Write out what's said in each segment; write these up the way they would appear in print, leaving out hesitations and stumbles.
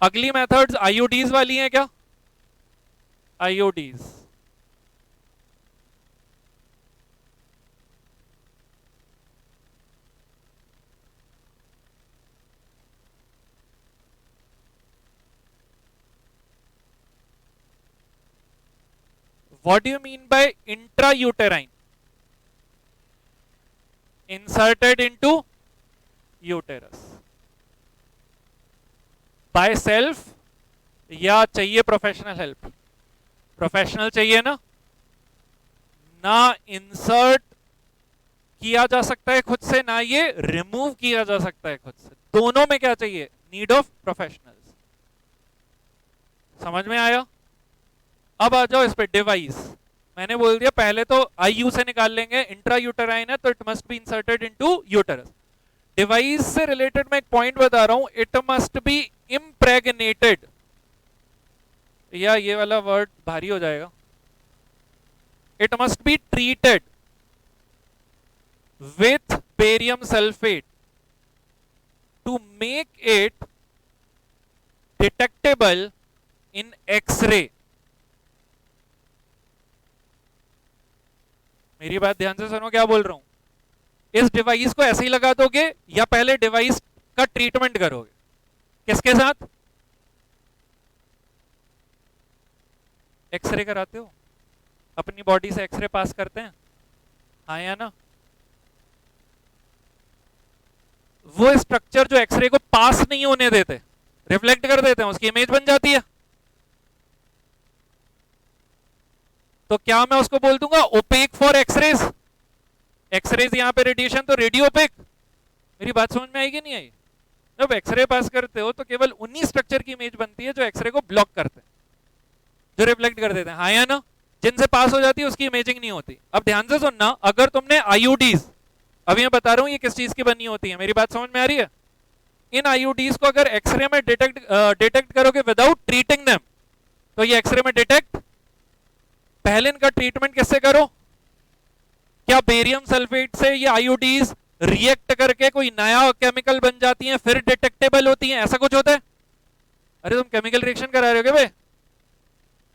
अगली मेथड्स आईओडीज वाली हैं क्या? आईओडीज, what do you mean by intrauterine? Inserted into uterus by self या चाहिए प्रोफेशनल हेल्प? प्रोफेशनल चाहिए ना? ना इंसर्ट किया जा सकता है खुद से, ना ये रिमूव किया जा सकता है खुद से। दोनों में क्या चाहिए? Need of professionals. समझ में आया? अब आ जाओ इस पे, डिवाइस। मैंने बोल दिया पहले तो आईयू से निकाल लेंगे, इंट्रा यूटेराइन है तो it must be inserted into uterus. Device से रिलेटेड मैं एक पॉइंट बता रहा हूं, इट मस्ट बी इम्प्रेगनेटेड, या ये वाला वर्ड भारी हो जाएगा, it must be treated with barium sulfate to make it detectable in X-ray। मेरी बात ध्यान से सुनो, क्या बोल रहा हूं। इस डिवाइस को ऐसे ही लगा दोगे या पहले डिवाइस का ट्रीटमेंट करोगे? किसके साथ? एक्सरे कराते हो, अपनी बॉडी से एक्सरे पास करते हैं, हाँ या ना? वो स्ट्रक्चर जो एक्सरे को पास नहीं होने देते, रिफ्लेक्ट कर देते हैं, उसकी इमेज बन जाती है। तो क्या मैं उसको बोल दूंगा ओपेक फॉर एक्सरेज? एक्सरेज यहां पे रेडिएशन, तो रेडियो ओपेक। मेरी बात समझ में आएगी नहीं आई? जब एक्सरे पास करते हो तो केवल उन्हीं स्ट्रक्चर की इमेज बनती है जो एक्सरे को ब्लॉक करते हैं, जो रिफ्लेक्ट कर देते हैं, हाँ या ना? जिनसे पास हो जाती है उसकी इमेजिंग नहीं होती। अब ध्यान से सुनना, अगर तुमने आईयूडीज, अभी मैं बता रहा हूं ये किस चीज की बनी होती है, मेरी बात समझ में आ रही है? इन आईयूडीज को अगर एक्सरे में डिटेक्ट करोगे विदाउट ट्रीटिंग देम, तो ये एक्सरे में डिटेक्ट, पहले इनका ट्रीटमेंट किससे करो? क्या बेरियम सल्फेट से ये आईयूडीज रिएक्ट करके कोई नया केमिकल बन जाती हैं फिर डिटेक्टेबल होती हैं, ऐसा कुछ होता है? अरे तुम केमिकल रिएक्शन करा रहे हो क्या बे?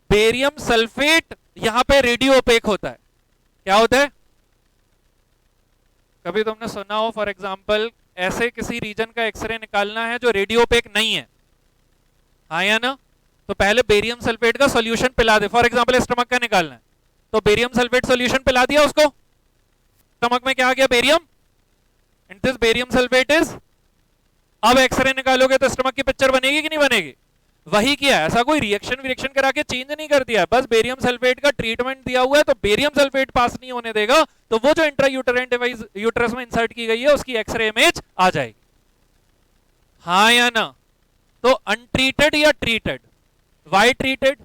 बेरियम सल्फेट यहां पे रेडियो ओपेक होता है। क्या होता है? कभी तुमने सुना हो फॉर एग्जांपल ऐसे किसी रीजन का एक्सरे निकालना है जो रेडियो ओपेक नहीं है, हाँ या ना? तो पहले बेरियम सल्फेट का सॉल्यूशन पिला दे। फॉर एग्जांपल स्टमक का निकालना है तो बेरियम सल्फेट सॉल्यूशन पिला दिया उसको, स्टमक में क्या आ गया? Barium, and this barium sulphate is, अब एक्सरे निकालोगे तो स्टमक की पिक्चर बनेगी कि नहीं बनेगी? वही किया, ऐसा कोई रिएक्शन करा के चेंज नहीं कर दिया, बस बेरियम सल्फेट का ट्रीटमेंट दिया हुआ है तो बेरियम सल्फेट पास नहीं होने देगा, तो वो जो इंट्रा यूटेराइन डिवाइस यूटेरस में इंसर्ट की गई है उसकी एक्सरे इमेज आ जाएगी, हाँ या ना? तो अनट्रीटेड या treated? Why treated?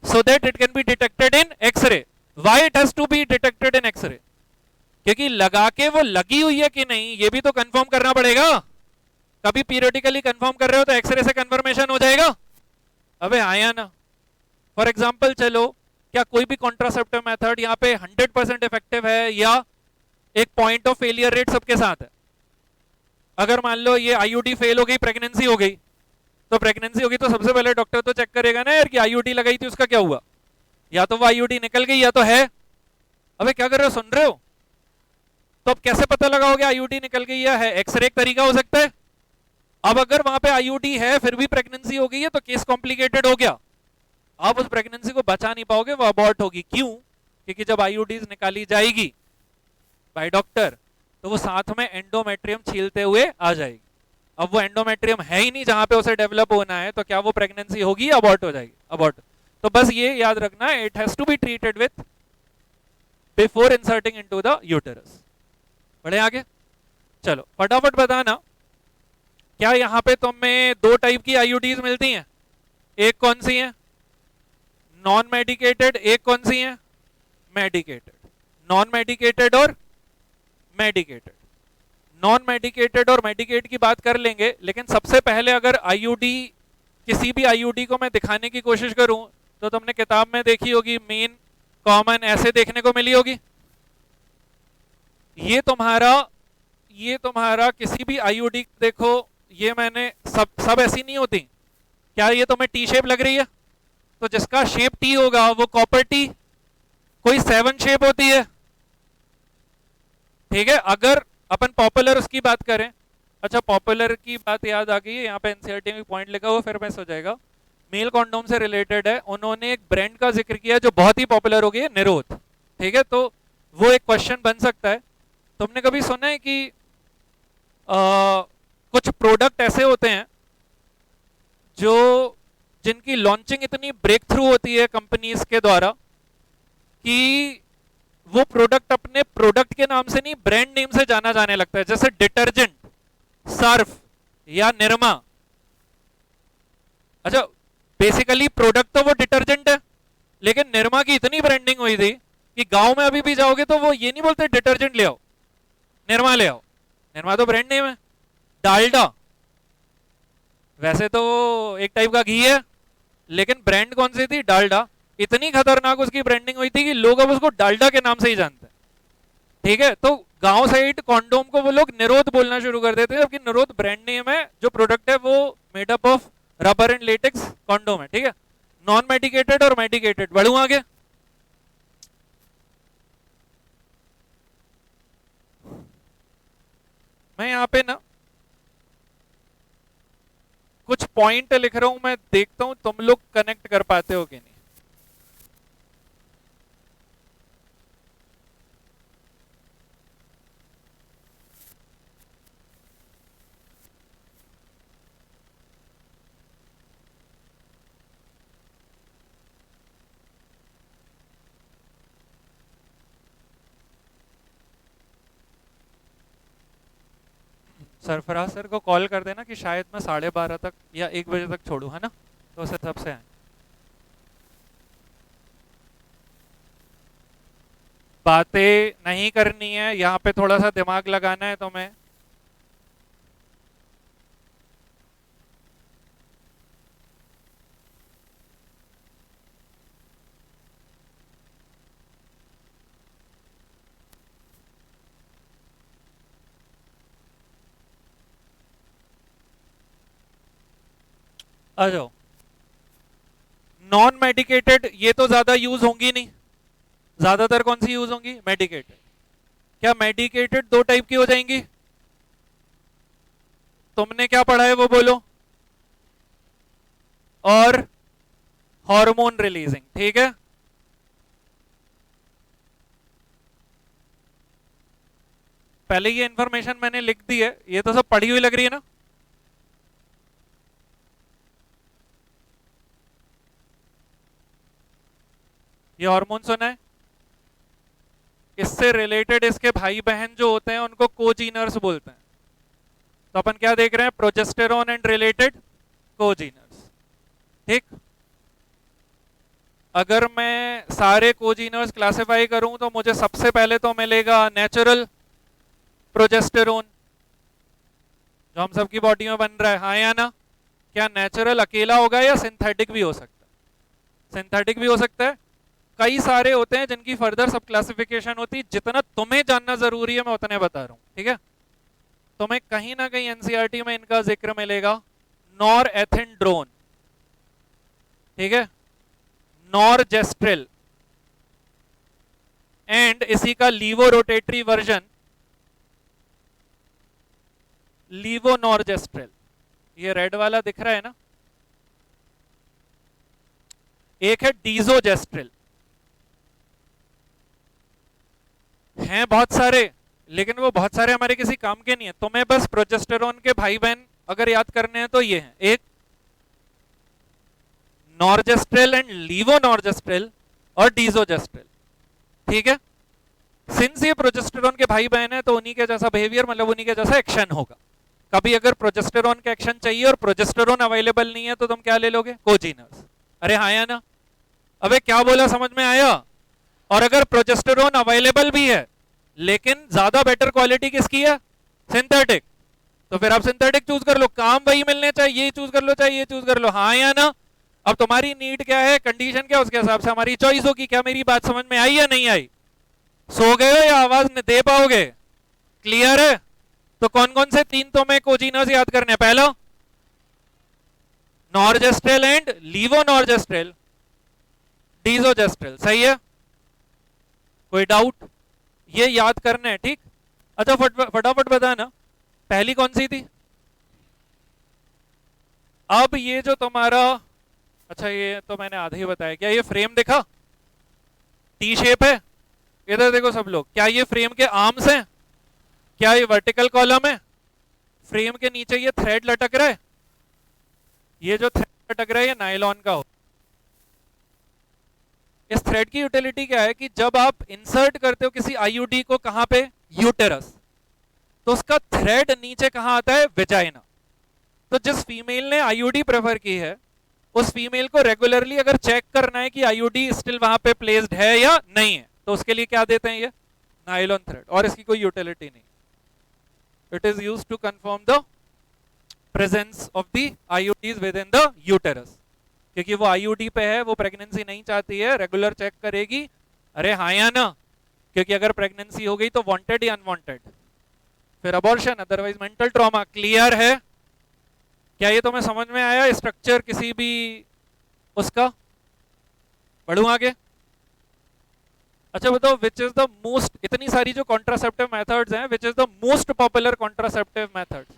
So that it can be detected in x ray. Why it has to be detected in x ray? क्योंकि लगा के वो लगी हुई है कि नहीं ये भी तो कंफर्म करना पड़ेगा। कभी पीरियडिकली कंफर्म कर रहे हो तो एक्सरे से कंफर्मेशन हो जाएगा, अबे आया ना? फॉर एग्जांपल चलो, क्या कोई भी कॉन्ट्रासेप्टिव मेथड यहाँ पे 100% इफेक्टिव है या एक पॉइंट ऑफ फेलियर रेट सबके साथ है? अगर मान लो ये आईयूडी फेल हो गई, प्रेगनेंसी हो गई, तो प्रेगनेंसी होगी तो सबसे पहले डॉक्टर तो चेक करेगा ना यार कि आईयूडी लगाई थी उसका क्या हुआ, या तो वो आईयूडी निकल गई या तो है। अबे क्या कर रहे हो, सुन रहे हो? तो अब कैसे पता लगाओगे आईयूडी निकल गई या है? एक्सरे एक तरीका हो सकता है। अब अगर वहां पे आईयूडी है फिर भी प्रेगनेंसी हो गई है तो केस कॉम्प्लिकेटेड हो गया, आप उस प्रेगनेंसी को बचा नहीं पाओगे, वो अबॉर्ट होगी। क्यों? क्योंकि जब आईयूडीज निकाली जाएगी बाय डॉक्टर तो वो साथ में एंडोमेट्रियम छीलते हुए आ जाएगी। अब वो एंडोमेट्रियम है ही नहीं जहां पे उसे डेवलप होना है, तो क्या वो प्रेगनेंसी होगी या अबॉर्ट हो जाएगी? अबॉर्ट। तो बस ये याद रखना, it has to be treated with before inserting into the uterus. बढ़े आगे, चलो फटाफट बताना, क्या यहां पे तुम्हें दो टाइप की आईयूडीज मिलती हैं? एक कौन सी है? Non medicated. एक कौन सी है? मेडिकेटेड। नॉन मेडिकेटेड और मेडिकेटेड। नॉन मेडिकेटेड और मेडिकेट की बात कर लेंगे, लेकिन सबसे पहले अगर आईयूडी, किसी भी आईयूडी को मैं दिखाने की कोशिश करूं तो तुमने किताब में देखी होगी, मेन कॉमन ऐसे देखने को मिली होगी। ये तुम्हारा किसी भी आईयूडी देखो, ये मैंने सब ऐसी नहीं होती। क्या ये तुम्हें टी शेप लग रही है? तो जिसका शेप टी होगा वो कॉपर टी। कोई 7 शेप होती है, ठीक है। अगर अपन पॉपुलर उसकी बात करें, अच्छा पॉपुलर की बात याद आ गई है, यहाँ पे एनसीईआरटी में पॉइंट लिखा हुआ, फिर मिस हो जाएगा। मेल कॉन्डोम से रिलेटेड है, उन्होंने एक ब्रांड का जिक्र किया जो बहुत ही पॉपुलर हो गई है, निरोध, ठीक है। तो वो एक क्वेश्चन बन सकता है, तुमने कभी सुना है कि कुछ प्रोडक्ट ऐसे होते हैं जो जिनकी लॉन्चिंग इतनी ब्रेक थ्रू होती है कंपनीज के द्वारा कि वो प्रोडक्ट अपने प्रोडक्ट के नाम से नहीं ब्रांड नेम से जाना जाने लगता है, जैसे डिटर्जेंट, सर्फ या निरमा। अच्छा बेसिकली प्रोडक्ट तो वो डिटर्जेंट है, लेकिन निरमा की इतनी ब्रांडिंग हुई थी कि गांव में अभी भी जाओगे तो वो ये नहीं बोलते डिटर्जेंट ले आओ, निरमा ले आओ। निरमा तो ब्रांड नेम है। डालडा वैसे तो एक टाइप का घी है, लेकिन ब्रांड कौन सी थी? डालडा। इतनी खतरनाक उसकी ब्रांडिंग हुई थी कि लोग अब उसको डालडा के नाम से ही जानते हैं, ठीक है। तो गांव साइड कॉन्डोम को वो लोग निरोध बोलना शुरू कर देते हैं, जबकि निरोध ब्रांड नेम है, जो प्रोडक्ट है वो made up of rubber and latex condom है, ठीक है। नॉन मेडिकेटेड और मेडिकेटेड, बढ़ू आगे। मैं यहाँ पे ना कुछ पॉइंट लिख रहा हूं, मैं देखता हूं तुम लोग कनेक्ट कर पाते हो कि नहीं। सरफराज सर को कॉल कर देना कि शायद मैं 12:30 तक या 1 बजे तक छोड़ू, है ना, तो उस हिसाब से आए। बातें नहीं करनी है यहाँ पे, थोड़ा सा दिमाग लगाना है तुम्हें। आ जाओ। नॉन मेडिकेटेड ये तो ज्यादा यूज होंगी नहीं, ज्यादातर कौन सी यूज होंगी? मेडिकेटेड। क्या मेडिकेटेड 2 टाइप की हो जाएंगी? तुमने क्या पढ़ा है वो बोलो। और हार्मोन रिलीजिंग, ठीक है। पहले ये इंफॉर्मेशन मैंने लिख दी है, ये तो सब पढ़ी हुई लग रही है ना। ये हार्मोन सुना है? इससे रिलेटेड इसके भाई बहन जो होते हैं उनको कोजीनर्स बोलते हैं। तो अपन क्या देख रहे हैं? प्रोजेस्टेरोन एंड रिलेटेड कोजीनर्स, ठीक। अगर मैं सारे कोजीनर्स क्लासिफाई करूं तो मुझे सबसे पहले तो मिलेगा नेचुरल प्रोजेस्टेरोन, जो हम सबकी बॉडी में बन रहा है, हाँ या ना? क्या नेचुरल अकेला होगा या सिंथेटिक भी हो सकता है? सिंथेटिक भी हो सकता है। कई सारे होते हैं जिनकी फर्दर सब क्लासिफिकेशन होती है, जितना तुम्हें जानना जरूरी है मैं उतने बता रहा हूं, ठीक है। तुम्हें कहीं ना कहीं एनसीईआरटी में इनका जिक्र मिलेगा, नॉर एथिनड्रोन, ठीक है, नॉरजेस्ट्रिल, एंड इसी का लीवो रोटेटरी वर्जन लीवोनॉरजेस्ट्रिल। ये रेड वाला दिख रहा है ना, एक है डीजोजेस्ट्रिल। हैं बहुत सारे, लेकिन वो बहुत सारे हमारे किसी काम के नहीं है। तुम्हें बस प्रोजेस्टेरोन के भाई बहन अगर याद करने हैं तो ये हैं, एक नॉरजेस्ट्रिल एंड लीवोनॉरजेस्ट्रिल और डीजोजेस्ट्रिल, ठीक है। सिंस ये प्रोजेस्टेरोन के भाई बहन है तो उन्हीं के जैसा बिहेवियर, मतलब उन्हीं के जैसा एक्शन होगा। कभी अगर प्रोजेस्टेरोन का एक्शन चाहिए और प्रोजेस्टेरोन अवेलेबल नहीं है तो तुम क्या ले लोगे? कोजीनर्स। अरे हाँ या ना? अबे क्या बोला, समझ में आया? और अगर प्रोजेस्टेरोन अवेलेबल भी है लेकिन ज्यादा बेटर क्वालिटी किसकी है? सिंथेटिक, तो फिर आप सिंथेटिक चूज कर लो। काम वही मिलने चाहिए, ये चूज कर लो, चाहे ये चूज कर लो, हाँ या ना? अब तुम्हारी नीड क्या है, कंडीशन क्या, उसके हिसाब से हमारी चॉइस होगी। क्या मेरी बात समझ में आई या नहीं आई? सो गए हो या आवाज दे पाओगे? क्लियर है? तो कौन कौन से तीन तुम्हें कोजीनर्स याद करने हैं? पहला नॉर्जेस्ट्रेल एंड लीवोनॉर्जेस्ट्रेल, डीजोजेस्ट्रेल, सही है? कोई डाउट? ये याद करना है, ठीक? अच्छा फटाफट बताना, पहली कौन सी थी? अब ये जो तुम्हारा, अच्छा ये तो मैंने आधे ही बताया, क्या ये फ्रेम देखा? टी शेप है, इधर देखो सब लोग, क्या ये फ्रेम के आर्म्स हैं? क्या ये वर्टिकल कॉलम है? फ्रेम के नीचे ये थ्रेड लटक रहा है, ये जो थ्रेड लटक रहा है ये नायलॉन का हो। इस थ्रेड की यूटिलिटी क्या है कि जब आप इंसर्ट करते हो किसी आईयूडी को, कहां पे? यूटेरस, तो उसका थ्रेड नीचे कहां आता है? वेजाइना। तो जिस फीमेल ने आईयूडी प्रेफर की है, उस फीमेल को रेगुलरली अगर चेक करना है कि आईयूडी स्टिल वहां पे प्लेस्ड है या नहीं है, तो उसके लिए क्या देते हैं? ये नायलॉन थ्रेड, और इसकी कोई यूटिलिटी नहीं। It is used to confirm the presence of the IUDs within the uterus, क्योंकि वो आईयूडी पे है, वो प्रेगनेंसी नहीं चाहती है, रेगुलर चेक करेगी, अरे हाँ या ना, क्योंकि अगर प्रेगनेंसी हो गई तो वांटेड या अनवांटेड, फिर abortion, otherwise mental trauma. Clear है? क्या ये तुम्हें समझ में आया स्ट्रक्चर किसी भी उसका? बढ़ू आगे? अच्छा बताओ, विच इज द मोस्ट, इतनी सारी जो कॉन्ट्रासेप्टिव मेथड्स हैं, which is the most popular contraceptive methods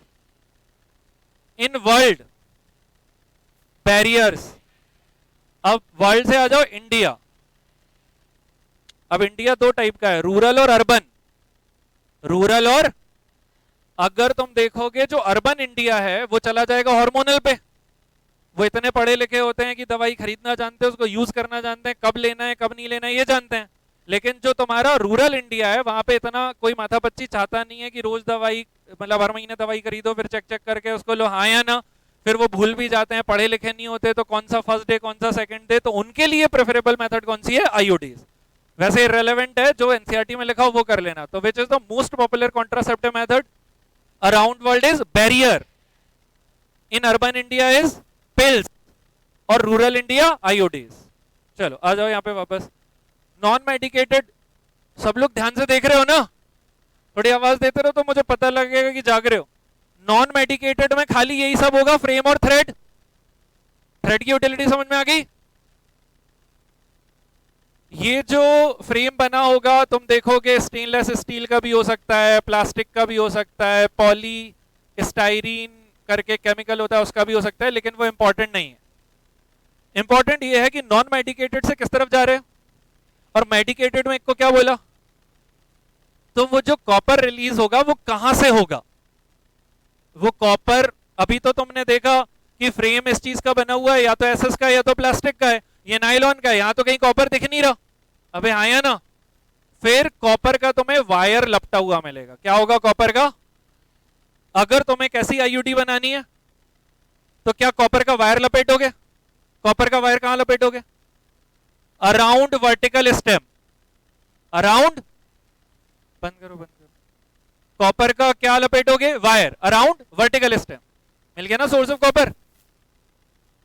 in world? Barriers. अब वर्ल्ड से आ जाओ इंडिया। अब इंडिया दो टाइप का है, रूरल और अर्बन। रूरल और, अगर तुम देखोगे जो अर्बन इंडिया है वो चला जाएगा हार्मोनल पे, वो इतने पढ़े लिखे होते हैं कि दवाई खरीदना जानते हैं, उसको यूज करना जानते हैं, कब लेना है कब नहीं लेना है ये जानते हैं। लेकिन जो तुम्हारा रूरल इंडिया है वहां पे इतना कोई माथापच्ची चाहता नहीं है कि रोज दवाई, मतलब हर महीने दवाई खरीदो फिर चेक चेक करके उसको लो हाँ या ना, फिर वो भूल भी जाते हैं, पढ़े लिखे नहीं होते, तो कौन सा फर्स्ट डे कौन सा सेकंड डे, तो उनके लिए प्रेफरेबल मेथड कौन सी है? आईयूडीज। वैसे इररिलेवेंट है, जो एनसीईआरटी में लिखा हो वो कर लेना। तो which is the most popular contraceptive method around world is barrier, in urban India is pills, और रूरल इंडिया आईओडीज। चलो आ जाओ यहाँ पे वापस। नॉन मेडिकेटेड, सब लोग ध्यान से देख रहे हो ना? थोड़ी आवाज देते रहो तो मुझे पता लगेगा कि जाग रहे हो। नॉन मेडिकेटेड में खाली यही सब होगा, फ्रेम और थ्रेड। थ्रेड की यूटिलिटी समझ में आ गई? ये जो फ्रेम बना होगा तुम देखोगे स्टेनलेस स्टील का भी हो सकता है, प्लास्टिक का भी हो सकता है, पॉली स्टाइरीन करके केमिकल होता है उसका भी हो सकता है, लेकिन वो इंपॉर्टेंट नहीं है। इंपॉर्टेंट ये है कि नॉन मेडिकेटेड से किस तरफ जा रहे हैं, और मेडिकेटेड में एक को क्या बोला? तो वो जो कॉपर रिलीज होगा वो कहां से होगा? वो कॉपर, अभी तो तुमने देखा कि फ्रेम इस चीज का बना हुआ है, या तो एसएस का या तो प्लास्टिक का है, ये नायलॉन का है, यहां तो कहीं कॉपर दिख नहीं रहा। अबे हाँ या ना? फिर कॉपर का तुम्हें वायर लपटा हुआ मिलेगा। क्या होगा कॉपर का? अगर तुम्हें कैसी आईयूडी बनानी है तो क्या कॉपर का वायर लपेटोगे? कॉपर का वायर कहां लपेटोगे? अराउंड वर्टिकल स्टेम, अराउंड, बंद करो बंद करो, कॉपर का क्या लपेटोगे? Wire around vertical stem. मिल गया ना सोर्स ऑफ कॉपर?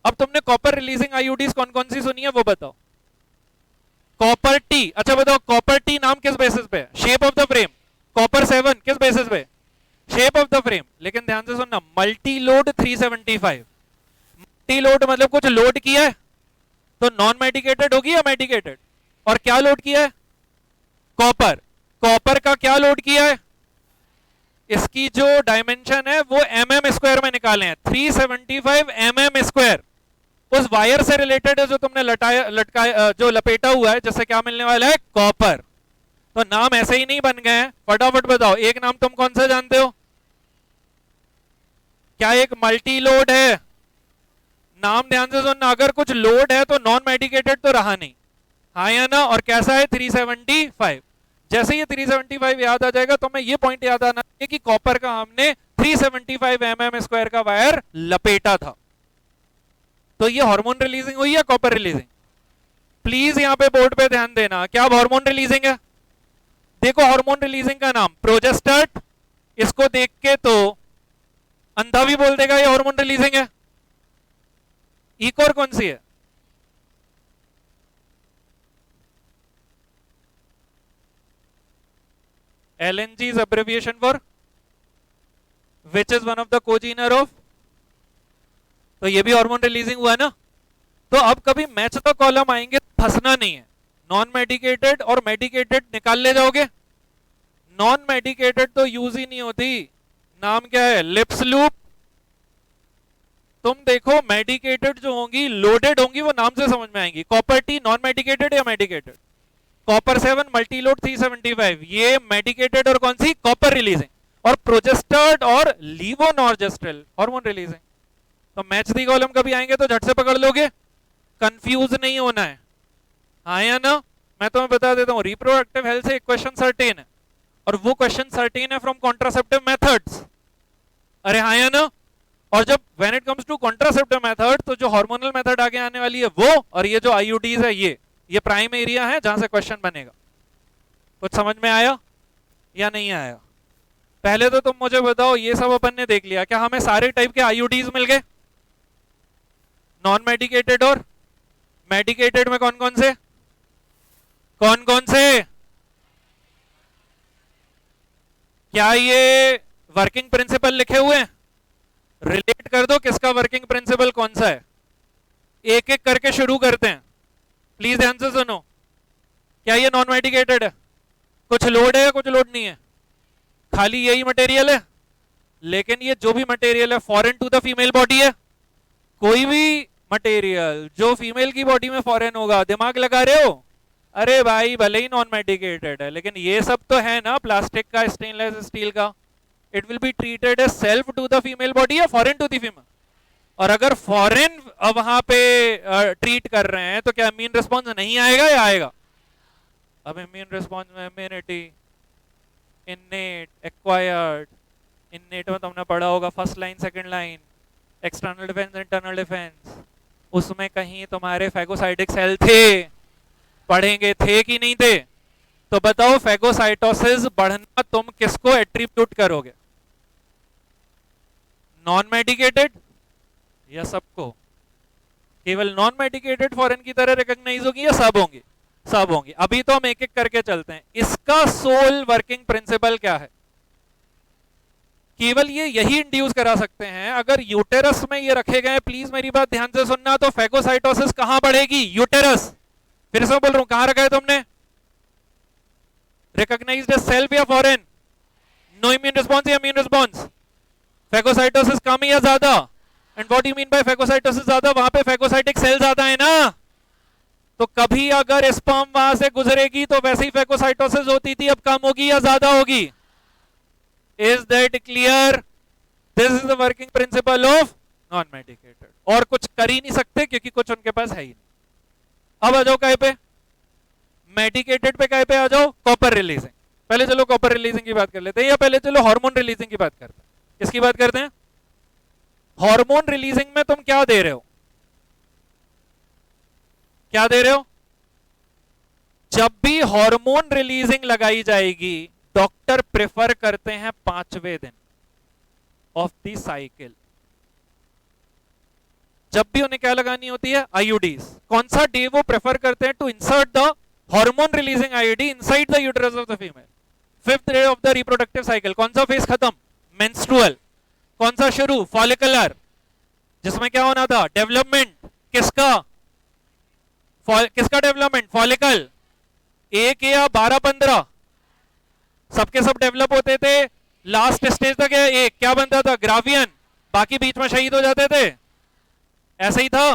अब तुमने कॉपर रिलीजिंग आईयूडीज कौन कौन सी सुनी है वो बताओ। कॉपर टी, अच्छा बताओ कॉपर टी नाम किस बेसिस पे? Shape of the frame. Copper 7 किस बेसिस पे? Shape of the frame. लेकिन ध्यान से सुनना, मल्टी लोड 375, मल्टी लोड मतलब कुछ लोड किया है, तो नॉन मेडिकेटेड होगी या मेडिकेटेड? और क्या लोड किया है? कॉपर। कॉपर का क्या लोड किया है? इसकी जो डायमेंशन है वो mm स्क्वायर में निकाले हैं, 375 mm स्क्वायर। उस वायर से रिलेटेड है जो तुमने लटकाया, जो लपेटा हुआ है, जिससे क्या मिलने वाला है? कॉपर। तो नाम ऐसे ही नहीं बन गए हैं, फटाफट बताओ एक नाम तुम कौन सा जानते हो? क्या एक मल्टी लोड है? नाम ध्यान से सुनना, अगर कुछ लोड है तो नॉन मेडिकेटेड तो रहा नहीं, हाँ या ना? और कैसा है? 375। जैसे ये 375 याद आ जाएगा तो मैं ये पॉइंट याद आना चाहिए कि कॉपर का हमने 375 mm स्क्वायर का वायर लपेटा था। तो ये हार्मोन रिलीजिंग हुई या कॉपर रिलीजिंग? प्लीज यहां पे बोर्ड पे ध्यान देना, क्या हार्मोन रिलीजिंग है? देखो हार्मोन रिलीजिंग का नाम प्रोजेस्टेट, इसको देख के तो अंधा भी बोल देगा ये हार्मोन रिलीजिंग है। इकोर कौन सी है? LNG is abbreviation for which is one of the congener of, तो ये भी हार्मोन रिलीजिंग हुआ ना। तो अब कभी मैच द कॉलम आएंगे, फंसना नहीं है। नॉन मेडिकेटेड और मेडिकेटेड निकाल ले जाओगे। नॉन मेडिकेटेड तो यूज ही नहीं होती, नाम क्या है, लिप्स लूप। तुम देखो मेडिकेटेड जो होंगी लोडेड होंगी, वो नाम से समझ में आएंगी। कॉपर टी नॉन मेडिकेटेड या मेडिकेटेड? कॉपर 7 मल्टीलोड 375 ये मेडिकेटेड और कौन सी, कॉपर रिलीजिंग। और प्रोजेस्टर्ड और लीवोनॉर्जेस्ट्रल हार्मोन रिलीजिंग। तो मैच दी कॉलम कभी आएंगे तो झट से पकड़ लोगे, कंफ्यूज नहीं होना है, हाँ या ना। मैं तुम्हें बता देता हूं, रिप्रोडक्टिव हेल्थ से एक क्वेश्चन सर्टेन है, और वो क्वेश्चन सर्टेन है फ्रॉम कॉन्ट्रासेप्टिव मेथड्स। अरे हाँ या ना। और जब when it comes to contraceptive method, तो जो हार्मोनल मेथड आगे आने वाली है वो, और ये जो आईयूडीज है ये प्राइम एरिया है जहां से क्वेश्चन बनेगा। कुछ समझ में आया या नहीं आया? पहले तो तुम मुझे बताओ, ये सब अपन ने देख लिया, क्या हमें सारे टाइप के आईयूडीज मिल गए? नॉन मेडिकेटेड और मेडिकेटेड में कौन कौन से, कौन कौन से? क्या ये वर्किंग प्रिंसिपल लिखे हुए हैं? रिलेट कर दो किसका वर्किंग प्रिंसिपल कौन सा है। एक एक करके शुरू करते हैं, प्लीज ध्यान से सुनो। क्या ये नॉन मेडिकेटेड है? कुछ लोड है या कुछ लोड नहीं है? खाली यही मटेरियल है, लेकिन ये जो भी मटेरियल है foreign to the female body है। कोई भी मटेरियल जो फीमेल की बॉडी में फॉरेन होगा, दिमाग लगा रहे हो? अरे भाई भले ही नॉन मेडिकेटेड है, लेकिन ये सब तो है ना, प्लास्टिक का, स्टेनलेस स्टील का, it will be treated as self to the female body या फॉरेन टू द फीमेल। और अगर फॉरेन वहां पे ट्रीट कर रहे हैं तो क्या इम्यून रिस्पॉन्स नहीं आएगा या आएगा? अब इम्यून रिस्पॉन्स में इम्यूनिटी, इनेट, एक्वायर्ड। इनेट में तुमने पढ़ा होगा first line, second line, external defence, internal defence. उसमें कहीं तुम्हारे फैगोसाइटिक सेल थे, पढ़ेंगे थे कि नहीं थे? तो बताओ फैगोसाइटोसिस बढ़ना तुम किसको एट्रीब्यूट करोगे, नॉन मेडिकेटेड या सबको? केवल नॉन मेडिकेटेड फॉरेन की तरह रिकॉग्नाइज होगी या सब होंगी? सब होंगी। अभी तो हम एक एक करके चलते हैं। इसका सोल वर्किंग प्रिंसिपल क्या है? केवल ये यही इंड्यूस करा सकते हैं अगर यूटेरस में ये रखे गए। प्लीज मेरी बात ध्यान से सुनना। तो फैगोसाइटोसिस कहां बढ़ेगी? यूटेरस। फिर से बोल रहा हूं, कहां रखा है तुमने? रिकॉग्नाइज्ड एज सेल्फ या फॉरेन? नो इम्यून रिस्पॉन्स या इम्यून रिस्पॉन्स? फैगोसाइटोसिस कम या ज्यादा? And what you mean by phagocytosis ज्यादा? वहां पे फैगोसाइटिक सेल ज्यादा है ना। तो कभी अगर स्पर्म वहां से गुजरेगी तो वैसे ही फैगोसाइटोसिस होती थी, अब कम होगी या ज्यादा होगी? Is that clear? This is the working principle of non medicated. और कुछ कर ही नहीं सकते क्योंकि कुछ उनके पास है ही नहीं। अब आ जाओ काय पे, मेडिकेटेड पे काय पे आ जाओ, कॉपर रिलीजिंग। पहले चलो कॉपर रिलीजिंग की बात कर लेते हैं, या पहले चलो हार्मोन रिलीजिंग की बात करते हैं। किसकी बात करते हैं? हार्मोन रिलीजिंग में तुम क्या दे रहे हो? क्या दे रहे हो? जब भी हार्मोन रिलीजिंग लगाई जाएगी, डॉक्टर प्रेफर करते हैं 5वें दिन ऑफ द साइकिल। जब भी उन्हें क्या लगानी होती है? आईयूडीज। कौन सा डे वो प्रेफर करते हैं to insert the hormone releasing IUD inside the uterus of the female? 5th day of the reproductive cycle. कौन सा फेज खत्म? मेंस्ट्रुअल। कौन सा शुरू? फॉलिकुलर, जिसमें क्या होना था? डेवलपमेंट। किसका? किसका डेवलपमेंट? फॉलिकल। 1 या 12-15 सबके सब डेवलप होते थे। लास्ट स्टेज तक एक क्या बनता था? ग्रावियन। बाकी बीच में शहीद हो जाते थे। ऐसा ही था।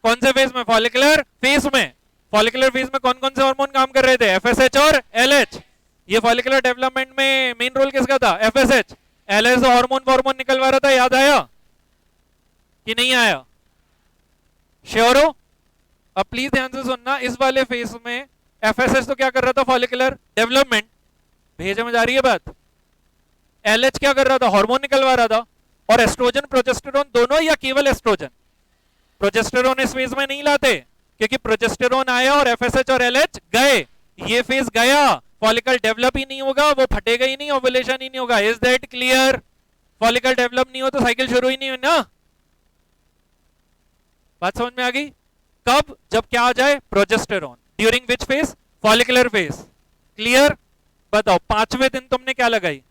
कौन से फेज में? फॉलिकुलर फेज में। फॉलिकुलर फेज में कौन कौन से हार्मोन काम कर रहे थे? एफएसएच और एलएच। ये फॉलिकुलर डेवलपमेंट में मेन रोल किसका था? एफएसएच। एलएच तो हार्मोन निकलवा रहा था, याद आया कि नहीं आया? श्योर हो? अब प्लीज ध्यान से सुनना, इस वाले फेज में एफएसएच तो क्या कर रहा था? Follicular development. भेजे में जा रही है बात? एलएच क्या कर रहा था? हार्मोन निकलवा रहा था। और एस्ट्रोजन प्रोजेस्टेरोन दोनों या केवल एस्ट्रोजन? प्रोजेस्टेरोन इस फेज में नहीं लाते क्योंकि प्रोजेस्टेरोन आया और एफएसएच और एलएच गए। ये फेज गया, फॉलिकल डेवलप ही नहीं होगा, वो फटेगा ही नहीं, ओवुलेशन ही नहीं होगा। Is that clear? Follicle develop नहीं हो तो साइकिल शुरू ही नहीं हुई ना। बात समझ में आ गई? कब? जब क्या आ जाए? Progesterone. During which phase? Follicular phase. Clear? बताओ 5वें दिन तुमने क्या लगाई?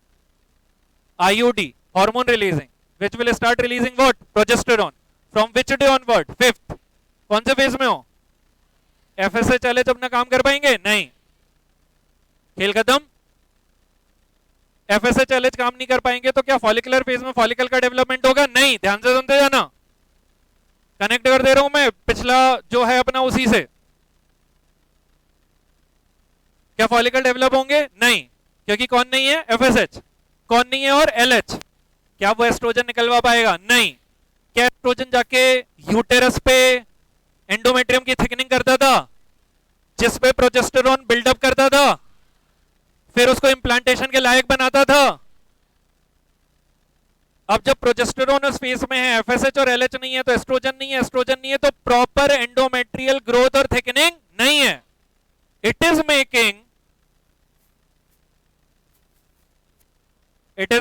IUD. Hormone releasing, which will start releasing what? Progesterone. From which day onward? 5th. कौन से फेज में हो? FSH LH अपना काम कर पाएंगे? नहीं, खेल खत्म। FSH LH काम नहीं कर पाएंगे तो क्या फॉलिकुलर फेज में फॉलिकल का डेवलपमेंट होगा? नहीं। ध्यान से सुनते जाना, कनेक्ट कर दे रहा हूं मैं पिछला जो है अपना उसी से। क्या फॉलिकल डेवलप होंगे? नहीं, क्योंकि कौन नहीं है? FSH। कौन नहीं है? और LH। क्या वो एस्ट्रोजन निकलवा पाएगा? नहीं। क्या एस्ट्रोजन जाके यूटेरस पे एंडोमेट्रियम की थिकनिंग करता था, जिस पे प्रोजेस्टेरोन बिल्डअप करता था, फिर उसको इम्प्लांटेशन के लायक बनाता था? अब जब प्रोजेस्टेरोन उस फेज में है, FSH और LH नहीं है, तो एस्ट्रोजन नहीं है, एस्ट्रोजन नहीं है तो प्रॉपर एंडोमेट्रियल ग्रोथ और थिकनिंग नहीं है। It is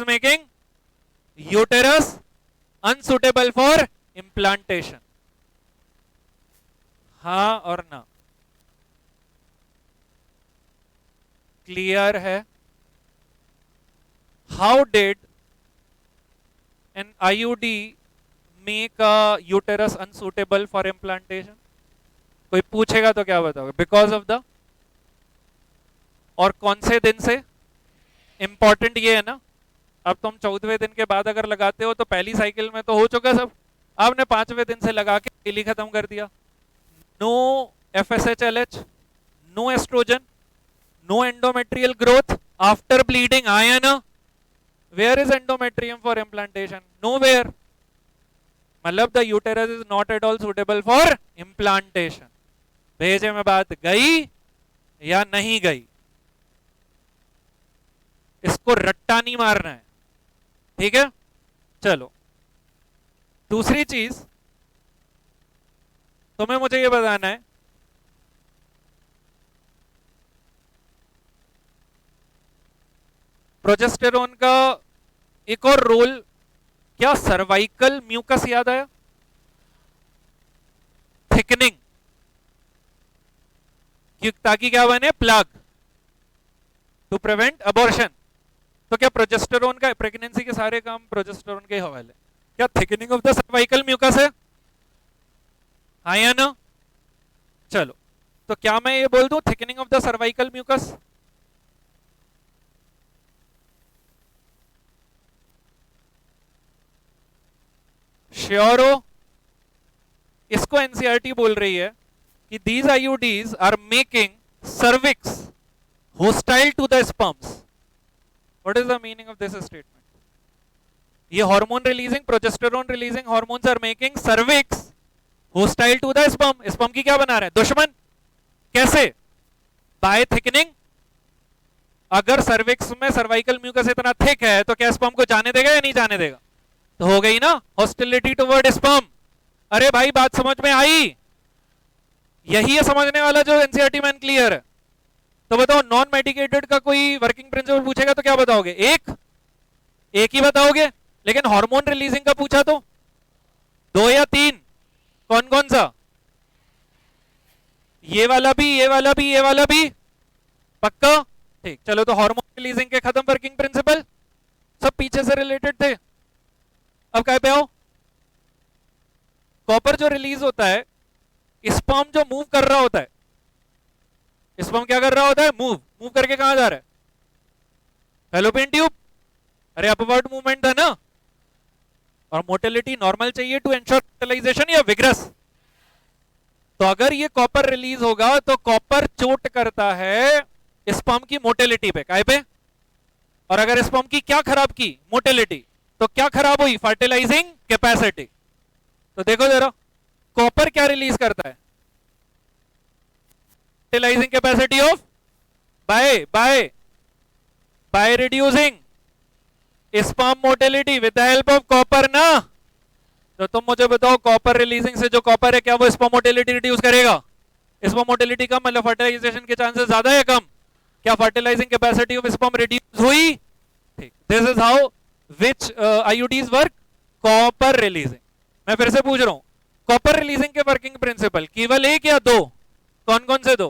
making uterus unsuitable for implantation. हाँ और ना? क्लियर है? How did an IUD make a uterus unsuitable for implantation? कोई पूछेगा तो क्या बताओगे? बिकॉज ऑफ द, और कौन से दिन से? इंपॉर्टेंट ये है ना, अब तुम 14वें दिन के बाद अगर लगाते हो तो पहली साइकिल में तो हो चुका सब, आपने 5वें दिन से लगा के डेली खत्म कर दिया। No FSH LH, no oestrogen, no endometrial growth after bleeding. आया ना? Where is endometrium for implantation? Nowhere. मतलब the uterus is not at all suitable for implantation. भेजे में बात गई या नहीं गई? इसको रट्टा नहीं मारना है, ठीक है? चलो, दूसरी चीज तुम्हें मुझे ये बताना है, प्रोजेस्टेरोन का एक और रोल, क्या सर्वाइकल म्यूकस याद आया? थिकनिंग, ताकि क्या बने? Plug, to prevent abortion. तो क्या प्रोजेस्टेरोन का, प्रेगनेंसी के सारे काम प्रोजेस्टेरोन के हवाले, क्या thickening of the cervical mucus है? हाँ या ना? चलो, तो क्या मैं ये बोल दूं thickening of the cervical mucus? Sure हो? इसको एनसीईआरटी बोल रही है कि these IUDs are making cervix hostile to the sperms. What is the meaning of this statement? ये hormone releasing, progesterone releasing hormones are making cervix hostile to the sperm. Sperm की क्या बना रहे हैं? दुश्मन। कैसे? By thickening. अगर cervix में सर्वाइकल म्यूकस इतना थिक है तो क्या स्पर्म को जाने देगा या नहीं जाने देगा? तो हो गई ना हॉस्टिलिटी टुवर्ड स्पर्म। अरे भाई बात समझ में आई? यही है समझने वाला जो एनसीईआरटी में क्लियर है। तो बताओ, नॉन मेडिकेटेड का कोई वर्किंग प्रिंसिपल पूछेगा तो क्या बताओगे? एक ही बताओगे, लेकिन हार्मोन रिलीजिंग का पूछा तो 2 या 3? कौन कौन सा? ये वाला भी, ये वाला भी, ये वाला भी? पक्का? ठीक, चलो तो हार्मोन रिलीजिंग के खत्म वर्किंग प्रिंसिपल, सब पीछे से रिलेटेड थे। अब क्या पे आओ? कॉपर जो रिलीज होता है, स्पर्म जो मूव कर रहा होता है, स्पर्म क्या कर रहा होता है? मूव करके कहां जा रहा है? Fallopian tube. अरे अपवर्ड मूवमेंट है ना, और मोटिलिटी नॉर्मल चाहिए टू एंश्योर फर्टिलाइजेशन या विग्रस। तो अगर ये कॉपर रिलीज होगा तो कॉपर चोट करता है स्पर्म की मोटिलिटी पे, काय पे? और अगर स्पर्म की क्या खराब की? मोटिलिटी। तो क्या खराब हुई? Fertilising capacity. तो देखो जरा, कॉपर क्या रिलीज करता है? Fertilising capacity of by reducing sperm motility with the help of copper ना। तो तुम मुझे बताओ, कॉपर रिलीजिंग से जो कॉपर है, क्या वो स्पर्म मोटिलिटी रिड्यूस करेगा? स्पर्म मोटिलिटी कम मतलब फर्टिलाइजेशन के चांसेस ज्यादा है कम? क्या fertilising capacity of sperm reduce हुई? ठीक, this is how which IUDs work? Copper releasing. मैं फिर से पूछ रहा हूं, कॉपर रिलीजिंग के वर्किंग प्रिंसिपल केवल 1 या 2? कौन कौन से 2?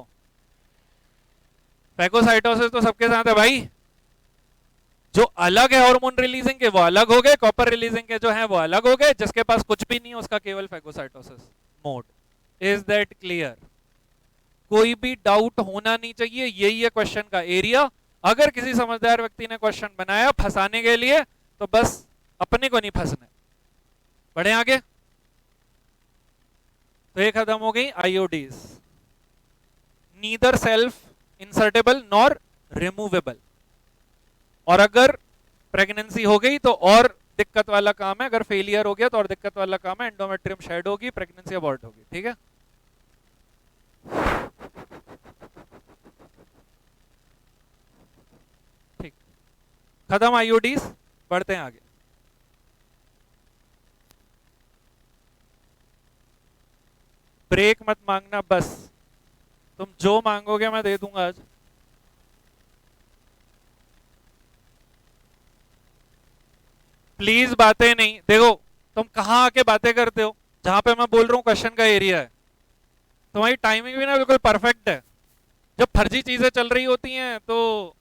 फैगोसाइटोसिस तो सबके साथ है भाई, जो अलग है हार्मोन रिलीजिंग के वो अलग हो गए, कॉपर रिलीजिंग के जो है वो अलग हो गए, जिसके पास कुछ भी नहीं है उसका केवल phagocytosis mode. Is that clear? कोई भी डाउट होना नहीं चाहिए, यही है क्वेश्चन का एरिया। अगर किसी समझदार व्यक्ति ने क्वेश्चन बनाया फंसाने के लिए तो बस अपने को नहीं फंसने। बढ़े आगे। तो ये खत्म हो गई आईओडीज, neither self insertable nor removable. और अगर प्रेगनेंसी हो गई तो और दिक्कत वाला काम है, अगर फेलियर हो गया तो और दिक्कत वाला काम है, एंडोमेट्रियम शेड होगी, प्रेगनेंसी अबॉर्ट होगी। ठीक है, ठीक, खत्म आईओडीज। बढ़ते हैं आगे। ब्रेक मत मांगना, बस तुम जो मांगोगे मैं दे दूंगा आज। प्लीज बातें नहीं, देखो तुम कहां आके बातें करते हो, जहां पे मैं बोल रहा हूं क्वेश्चन का एरिया है। तुम्हारी टाइमिंग भी ना बिल्कुल परफेक्ट है। जब फर्जी चीजें चल रही होती हैं तो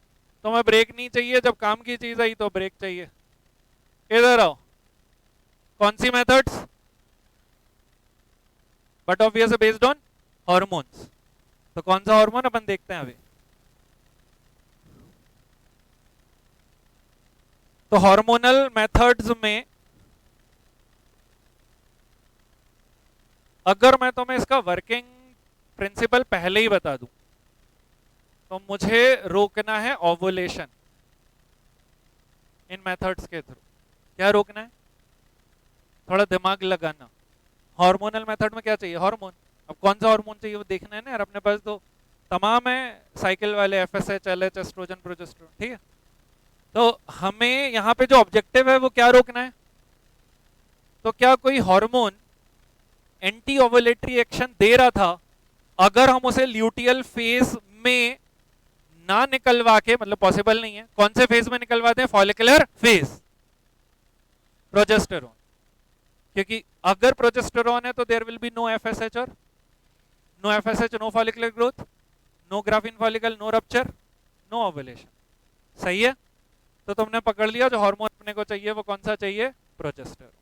तुम्हें ब्रेक नहीं चाहिए, जब काम की चीज आई तो ब्रेक चाहिए। इधर आओ। कौन सी methods? But obvious based on hormones. तो कौन सा हार्मोन अपन देखते हैं अभी? तो हार्मोनल मेथड्स में अगर मैं तुम्हें इसका वर्किंग प्रिंसिपल पहले ही बता दूं तो मुझे रोकना है ओवुलेशन इन मेथड्स के थ्रू। क्या रोकना है? थोड़ा दिमाग लगाना। हार्मोनल मेथड में क्या चाहिए? हार्मोन। अब कौन सा हार्मोन चाहिए वो देखना है ना यार। अपने पास तो तमाम है साइकिल वाले, एफएसएच, एलएच, एस्ट्रोजन, प्रोजेस्टेरोन। ठीक है, तो हमें यहाँ पे जो ऑब्जेक्टिव है वो क्या रोकना है। तो क्या कोई हार्मोन एंटी ओवुलेटरी एक्शन दे रहा था, अगर हम उसे ल्यूटियल फेज में ना निकलवा के, मतलब पॉसिबल नहीं है, कौन से फेज में निकलवाते हैं? Follicular phase. प्रोजेस्टेरोन, क्योंकि अगर प्रोजेस्टेरोन है तो there will be no FSH, और no FSH no follicular growth, no graafian follicle, no rupture, no ovulation. सही है, तो तुमने पकड़ लिया जो हार्मोन अपने को चाहिए वो कौन सा चाहिए? प्रोजेस्टेरोन।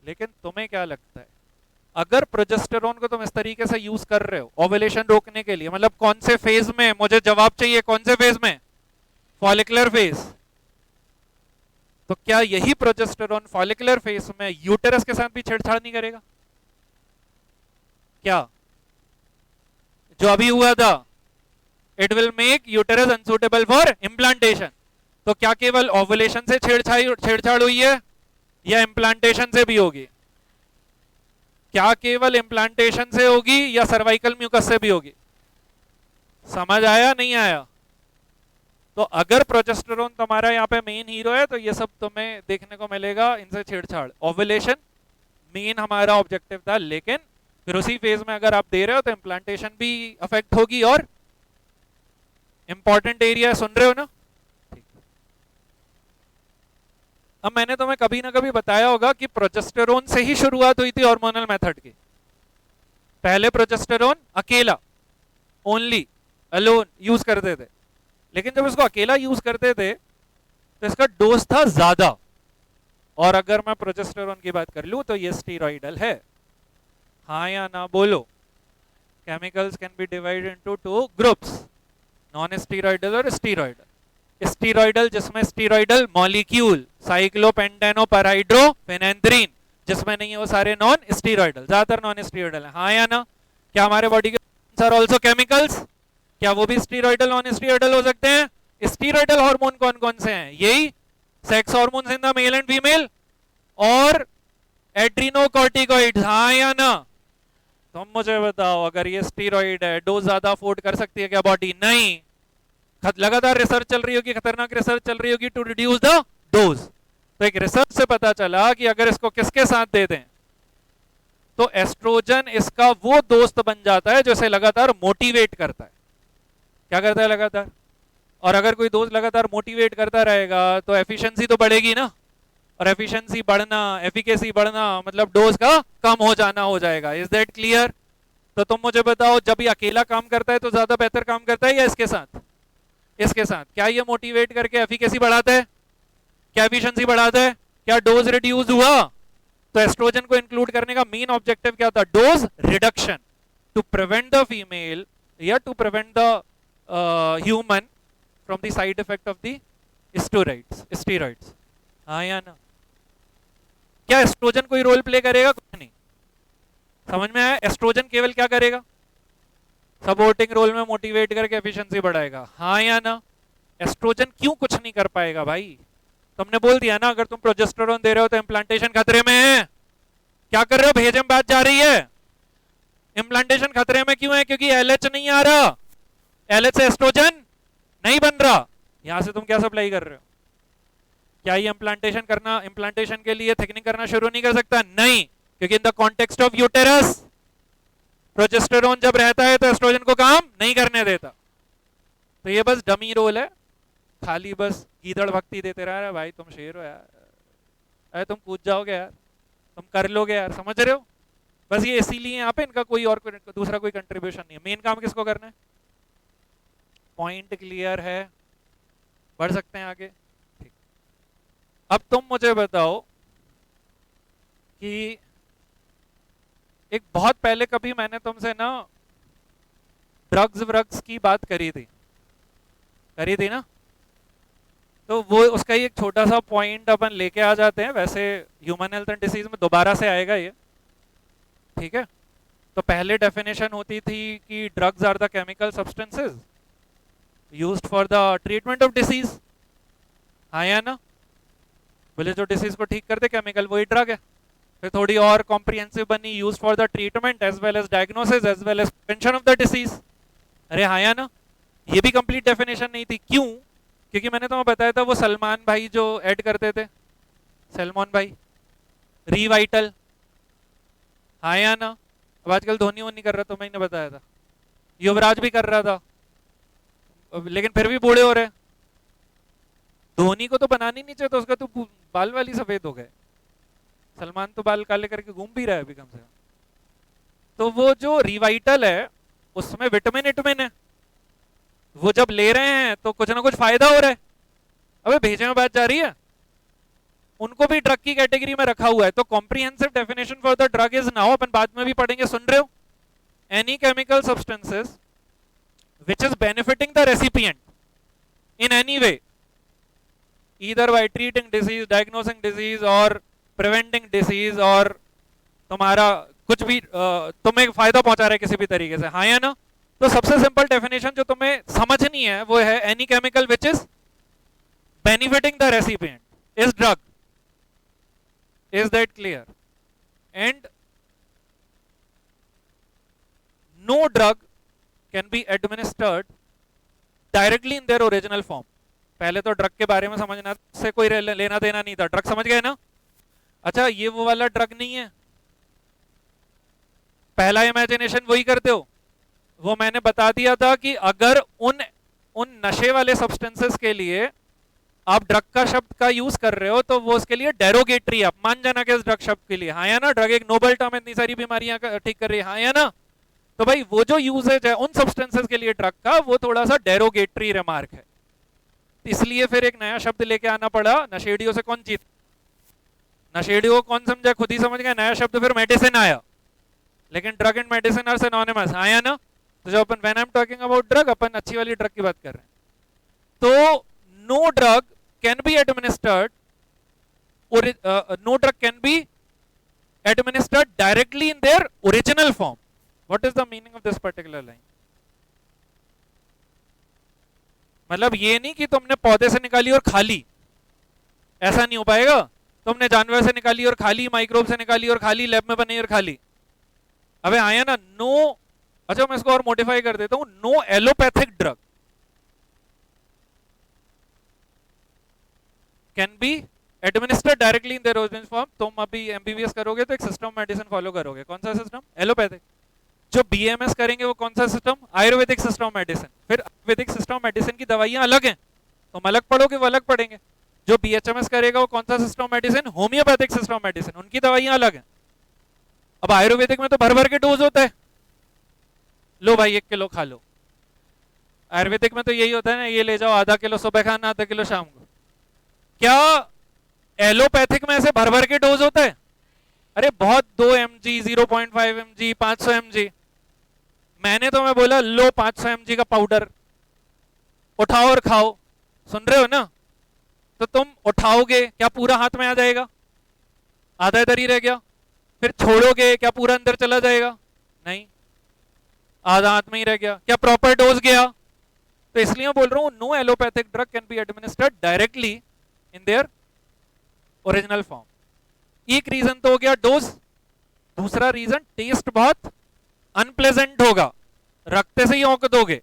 लेकिन तुम्हें क्या लगता है, अगर प्रोजेस्टेरोन को तुम इस तरीके से यूज कर रहे हो ओवुलेशन रोकने के लिए, मतलब कौन से फेज में? मुझे जवाब चाहिए, कौन से फेज में? Follicular phase. तो क्या यही प्रोजेस्टेरोन फॉलिकुलर फेज में यूटेरस के साथ भी छेड़छाड़ नहीं करेगा? क्या जो अभी हुआ था, it will make uterus unsuitable for implantation. तो क्या केवल ओवुलेशन से छेड़छाड़ हुई है या इम्प्लांटेशन से भी होगी? क्या केवल इम्प्लांटेशन से होगी या सर्वाइकल म्यूकस से भी होगी? समझ आया नहीं आया? तो अगर प्रोजेस्टेरोन तुम्हारा यहाँ पे मेन हीरो है तो ये सब तुम्हें देखने को मिलेगा, इनसे छेड़छाड़। ओवुलेशन मेन हमारा ऑब्जेक्टिव था, लेकिन फिर उसी फेज में अगर आप दे रहे हो तो इम्प्लांटेशन भी अफेक्ट होगी। और इंपॉर्टेंट एरिया सुन रहे हो ना? ठीक। अब मैंने तुम्हें कभी ना कभी बताया होगा कि प्रोजेस्टेरोन से ही शुरुआत हुई थी हार्मोनल मेथड की। पहले प्रोजेस्टेरोन अकेला, ओनली, अलोन यूज करते थे, लेकिन जब इसको अकेला यूज करते थे तो इसका डोज था ज्यादा। और अगर मैं प्रोजेस्टेरोन की बात कर लूं तो ये स्टीरॉइडल है। हाँ या ना बोलो। Chemicals can be divided into two groups, non steroidal और स्टीरॉइडल। स्टीरॉइडल जिसमें स्टीरॉइडल मॉलिक्यूल, साइक्लोपेंटेनोपरहाइड्रोफेनेंथ्रीन जिसमें नहीं है वो सारे नॉन स्टीरॉइडल, ज्यादातर नॉन स्टीरॉइडल है। हाँ या ना? क्या हमारे बॉडी के आर ऑल्सो केमिकल्स? क्या वो भी स्टीरॉइडल नॉन स्टीरॉइडल हो सकते हैं? स्टीरॉइडल हार्मोन कौन कौन से हैं? यही sex hormones in the male and female और एड्रीनोकॉर्टिकॉइड्स। हाँ या ना? तुम मुझे बताओ, अगर ये स्टीरॉइड है, डोज ज्यादा अफोर्ड कर सकती है क्या बॉडी? नहीं। लगातार रिसर्च चल रही होगी, खतरनाक रिसर्च चल रही होगी टू रिड्यूस द डोज। तो एक रिसर्च से पता चला कि अगर इसको किसके साथ दे दें तो एस्ट्रोजन इसका वो दोस्त बन जाता है जो इसे लगातार मोटिवेट करता है। क्या करता है? लगातार। और अगर कोई दोस्त लगातार मोटिवेट करता रहेगा तो एफिशिएंसी तो बढ़ेगी ना, और एफिशिएंसी बढ़ना, एफिकेसी बढ़ना मतलब डोज का कम हो जाना हो जाएगा। Is that clear? तो तुम मुझे बताओ, जब ये अकेला काम करता है तो ज्यादा बेहतर काम करता है या इसके साथ? इसके साथ, क्या ये मोटिवेट करके एफिकेसी बढ़ाता है, क्या एफिशिएंसी बढ़ाता है, क्या डोज रिड्यूस हुआ? तो एस्ट्रोजन को इंक्लूड करने का मेन ऑब्जेक्टिव क्या था? Dose reduction, to prevent the female या to prevent the human from the side effect of the steroids. हाँ या ना? क्या एस्ट्रोजन कोई रोल प्ले करेगा? कुछ नहीं। समझ में आया? एस्ट्रोजन केवल क्या करेगा? सपोर्टिंग रोल में मोटिवेट करके एफिशिएंसी बढ़ाएगा। हाँ या ना? एस्ट्रोजन क्यों कुछ नहीं कर पाएगा भाई? तुमने बोल दिया ना, अगर तुम प्रोजेस्टेरोन दे रहे हो तो इम्प्लांटेशन खतरे में है। क्या कर रहे हो? भेजम बात जा रही है। इम्प्लांटेशन खतरे में क्यों है? क्योंकि एलएच नहीं आ रहा, एलएच से एस्ट्रोजन नहीं बन रहा। यहां से तुम क्या सप्लाई कर रहे हो? क्या ये इम्प्लांटेशन के लिए थिकनिंग करना शुरू नहीं कर सकता? नहीं, क्योंकि in the context of uterus progesterone जब रहता है तो एस्ट्रोजन को काम नहीं करने देता। तो ये बस डमी रोल है, खाली बस गीदड़ भक्ति देते रह रहे। भाई तुम शेर हो यार, अरे तुम कूद जाओगे यार, तुम कर लोगे यार, समझ रहे हो? बस ये इसीलिए यहाँ पे इनका कोई और दूसरा कोई कंट्रीब्यूशन नहीं है। मेन काम किसको करना है? पॉइंट क्लियर है? बढ़ सकते हैं आगे? ठीक। अब तुम मुझे बताओ कि एक बहुत पहले कभी मैंने तुमसे ना ड्रग्स की बात करी थी ना? तो वो उसका ही एक छोटा सा पॉइंट अपन लेके आ जाते हैं। वैसे ह्यूमन हेल्थ एंड डिसीज में दोबारा से आएगा ये, ठीक है? तो पहले डेफिनेशन होती थी कि drugs are the chemical substances used for the treatment of disease. हाँ या ना? बोले जो डिसीज को ठीक करते केमिकल वही ड्रग है। फिर थोड़ी और कॉम्प्रिहेंसिव बनी, used for the treatment as well as diagnosis as well as prevention of the disease. अरे हाँ या ना? ये भी कंप्लीट डेफिनेशन नहीं थी। क्यों? क्योंकि मैंने तुम्हें बताया था वो सलमान भाई जो ऐड करते थे, सलमान भाई, रीवाइटल। हाँ या ना? अब आजकल धोनी वो नहीं कर रहा, तो मैंने बताया था, युवराज भी कर रहा था, लेकिन फिर भी बूढ़े हो रहे। धोनी को तो बनानी नहीं चाहिए, तो उसका तो बाल वाली सफेद हो गए। सलमान तो बाल काले करके घूम भी रहा है अभी कम से कम। तो वो जो रिवाइटल है उसमें विटामिन है, वो जब ले रहे हैं तो कुछ ना कुछ फायदा हो रहा है। अबे भेजे में बात जा रही है। उनको भी ड्रग की कैटेगरी में रखा हुआ है। तो comprehensive definition for the drug is now, अपन बाद में भी पढ़ेंगे, सुन रहे हो? Any chemical substances which is benefiting the recipient in any way, either by treating disease, diagnosing disease or preventing disease, और तुम्हारा कुछ भी तुम्हें फायदा पहुंचा रहा है किसी भी तरीके से। हाँ या ना? तो सबसे सिंपल डेफिनेशन जो तुम्हें समझनी है वो है any chemical which is benefiting the recipient is drug. Is that clear? And no drug can be administered directly in their original form. पहले तो ड्रग के बारे में समझना से कोई लेना देना नहीं था। ड्रग समझ गए ना? अच्छा, ये वो वाला ड्रग नहीं है। पहला इमेजिनेशन वही करते हो। वो मैंने बता दिया था कि अगर उन नशे वाले सब्सटेंसेस के लिए आप ड्रग का शब्द का यूज कर रहे हो तो वो उसके लिए डेरोगेटरी, अपमानजनक है इस ड्रग शब्द के लिए। हाँ या ना? ड्रग एक नोबल टर्म है, इतनी सारी बीमारियां ठीक कर रही है। हाँ या ना? तो भाई वो जो यूजेज है उन सब्सटेंसेस के लिए ड्रग का, वो थोड़ा सा डेरोगेटरी रिमार्क है। इसलिए फिर एक नया शब्द लेके आना पड़ा। नशेड़ियों से कौन जीत? नशेड़ियों को कौन समझा? खुद ही समझ गया। नया शब्द फिर मेडिसिन आया, लेकिन drug and medicine are synonymous. आया ना? तो जब अपन when I am talking about drug, अपन अच्छी वाली ड्रग की बात कर रहे हैं। तो no drug can be administered, no drug can be administered directly in their original form. What is the meaning of this particular line? मतलब ये नहीं कि तुमने पौधे से निकाली और खा ली, ऐसा नहीं हो पाएगा। तुमने जानवर से निकाली और खा ली, माइक्रोब से निकाली और खा ली, लैब में बनाई और खा ली। अबे आया ना? नो, अच्छा मैं इसको और मॉडिफाई कर देता हूं, no allopathic drug can be administered directly in their original form. तुम अभी एमबीबीएस करोगे तो एक सिस्टम मेडिसिन फॉलो करोगे। कौन सा सिस्टम? एलोपैथिक। जो बीएमएस करेंगे वो कौन सा सिस्टम? Ayurvedic system medicine. फिर आयुर्वेदिक सिस्टम मेडिसिन की दवाइयां अलग हैं, तुम अलग पढ़ोगे वो अलग पढ़ेंगे। जो बीएचएमएस करेगा वो कौन सा system medicine? Homeopathic system medicine, उनकी दवाइयां अलग हैं। अब आयुर्वेदिक में तो भर भर के डोज होता है, लो भाई 1 किलो खा लो। आयुर्वेदिक में तो यही होता है ना, ये ले जाओ आधा किलो सुबह खाना, आधा किलो शाम को। क्या एलोपैथिक में ऐसे भर भर के डोज होता है? अरे बहुत, 2 mg, 0.5 mg, 500 mg। मैंने तो मैं बोला लो 500 mg का पाउडर उठाओ और खाओ। सुन रहे हो ना? तो तुम उठाओगे, क्या पूरा हाथ में आ जाएगा? आधा इधर ही रह गया। फिर छोड़ोगे, क्या पूरा अंदर चला जाएगा? नहीं, आधा हाथ में ही रह गया। क्या प्रॉपर डोज गया? तो इसलिए मैं बोल रहा हूं, no allopathic drug can be administered directly in their original form. एक रीजन तो हो गया डोज। दूसरा रीजन, टेस्ट बहुत अनप्लेजेंट होगा, रखते से ही औंक दोगे।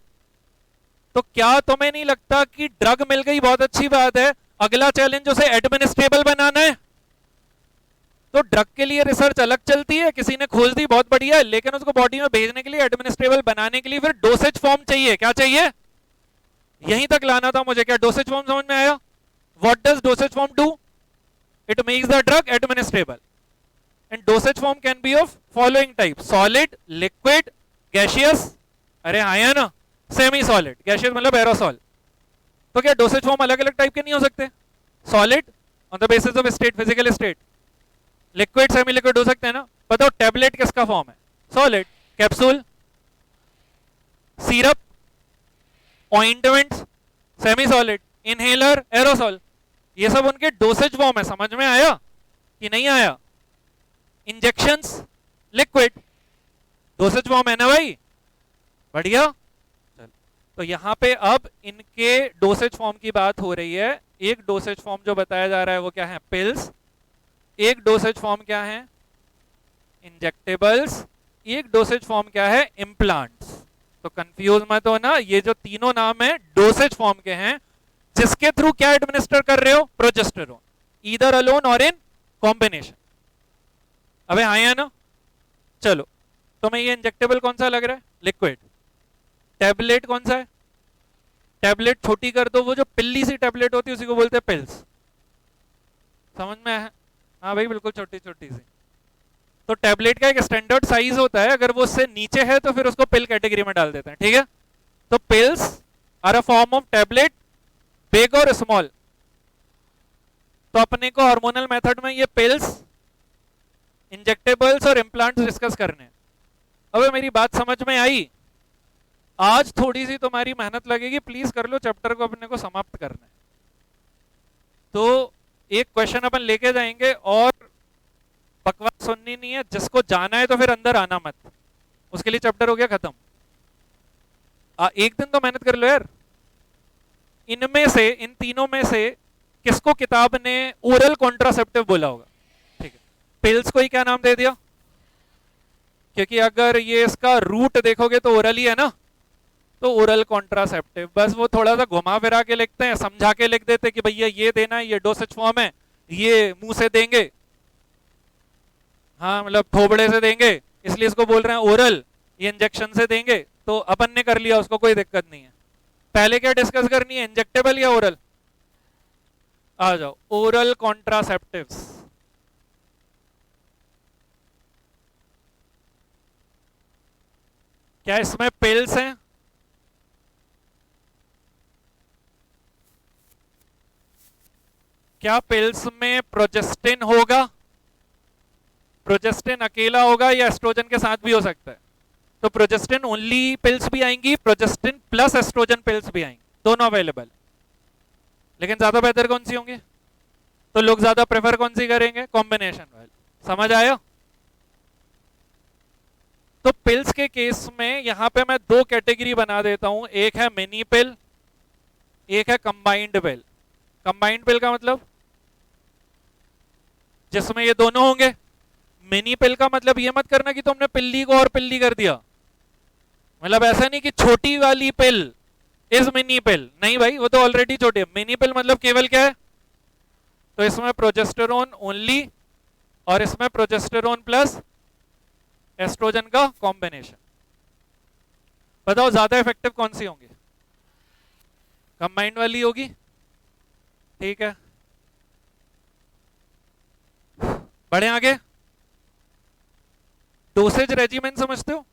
तो क्या तुम्हें नहीं लगता कि ड्रग मिल गई बहुत अच्छी बात है, अगला चैलेंज उसे एडमिनिस्ट्रेबल बनाना है? तो ड्रग के लिए रिसर्च अलग चलती है, किसी ने खोज दी बहुत बढ़िया है, लेकिन उसको बॉडी में भेजने के लिए, एडमिनिस्ट्रेबल बनाने के लिए फिर डोसेज फॉर्म चाहिए। क्या चाहिए? यहीं तक लाना था मुझे। क्या डोसेज फॉर्म समझ में आया? What does dosage form do? It makes the drug एडमिनिस्ट्रेबल। And dosage form can be of following type: solid, liquid, gaseous. अरे हाँ या ना? सेमी सॉलिड, गैसियस मतलब एरोसॉल। तो क्या डोसेज फॉर्म अलग अलग टाइप के नहीं हो सकते? Solid on the basis of state, physical state. Liquid, semi liquid हो सकते हैं ना? बताओ टैबलेट किसका फॉर्म है? Solid. Capsule, syrup, ointment, semi solid. Inhaler, aerosol. ये सब उनके डोसेज फॉर्म है। समझ में आया कि नहीं आया? इंजेक्शंस, लिक्विड, डोसेज फॉर्म है ना भाई? बढ़िया। तो यहां पे अब इनके डोसेज फॉर्म की बात हो रही है। एक डोसेज फॉर्म जो बताया जा रहा है वो क्या है? पिल्स। एक डोसेज फॉर्म क्या है? इंजेक्टेबल्स। एक डोसेज फॉर्म क्या है? इम्प्लांट्स। तो कंफ्यूज मत हो ना, ये जो तीनों नाम है डोसेज फॉर्म के हैं, जिसके थ्रू क्या एडमिनिस्टर कर रहे हो? प्रोजेस्टेरोन, ईदर अलोन और इन कॉम्बिनेशन। अबे हाँ या ना? चलो, तुम्हें ये इंजेक्टेबल कौन सा लग रहा है? लिक्विड। टैबलेट कौन सा है? टैबलेट छोटी कर दो, वो जो पिल्ली सी टैबलेट होती है उसी को बोलते हैं पिल्स। समझ में है? हाँ भाई, बिल्कुल छोटी छोटी सी। तो टैबलेट का एक स्टैंडर्ड साइज होता है, अगर वो उससे नीचे है तो फिर उसको पिल कैटेगरी में डाल देते हैं। ठीक है? तो pills are a form of tablet, big और स्मॉल। तो अपने को हार्मोनल मेथड में ये पिल्स, इंजेक्टेबल्स और इम्प्लांट्स डिस्कस करने हैं। अब मेरी बात समझ में आई? आज थोड़ी सी तुम्हारी मेहनत लगेगी, प्लीज कर लो, चैप्टर को अपने को समाप्त करना है। तो एक क्वेश्चन अपन लेके जाएंगे और बकवास सुननी नहीं है। जिसको जाना है तो फिर अंदर आना मत, उसके लिए चैप्टर हो गया खत्म। एक दिन तो मेहनत कर लो यार। इनमें से, इन तीनों में से किसको किताब ने ओरल कॉन्ट्रासेप्टिव बोला होगा? ठीक है, पिल्स को ही क्या नाम दे दिया? क्योंकि अगर ये इसका रूट देखोगे तो ओरल ही है ना, तो ओरल कॉन्ट्रासेप्टिव। बस वो थोड़ा सा घुमा फिरा के लिखते हैं, समझा के लिख देते कि भैया ये देना है, ये डोसेज फॉर्म है, ये मुंह से देंगे, हाँ मतलब थोबड़े से देंगे, इसलिए इसको बोल रहे हैं ओरल। ये इंजेक्शन से देंगे, तो अपन ने कर लिया, उसको कोई दिक्कत नहीं है। पहले क्या डिस्कस करनी है, इंजेक्टेबल या ओरल? आ जाओ, ओरल कॉन्ट्रासेप्टिव्स। क्या इसमें पिल्स हैं? क्या पिल्स में प्रोजेस्टिन होगा? प्रोजेस्टिन अकेला होगा या एस्ट्रोजन के साथ भी हो सकता है? तो प्रोजेस्टिन ओनली पिल्स भी आएंगी, प्रोजेस्टिन प्लस एस्ट्रोजन पिल्स भी आएंगी, दोनों अवेलेबल। लेकिन ज्यादा बेहतर कौन सी होंगी? तो लोग ज्यादा प्रेफर कौन सी करेंगे? कॉम्बिनेशन वाली। समझ आया? तो पिल्स के केस में यहां पे मैं दो कैटेगरी बना देता हूं, एक है मिनी पिल, एक है कंबाइंड पिल। कंबाइंड पिल का मतलब जिसमें ये दोनों होंगे। मिनी पिल का मतलब ये मत करना कि तुमने पिल्ली को और पिल्ली कर दिया, मतलब ऐसा नहीं कि छोटी वाली पिल इज मिनी पिल, नहीं भाई, वो तो ऑलरेडी छोटी है। मिनी पिल मतलब केवल क्या है? तो इसमें प्रोजेस्टेरोन ओनली और इसमें प्रोजेस्टेरोन प्लस एस्ट्रोजन का कॉम्बिनेशन। बताओ ज्यादा इफेक्टिव कौन सी होंगी? कंबाइंड वाली होगी। ठीक है, बढ़े आगे। डोसेज रेजिमेंट समझते हो?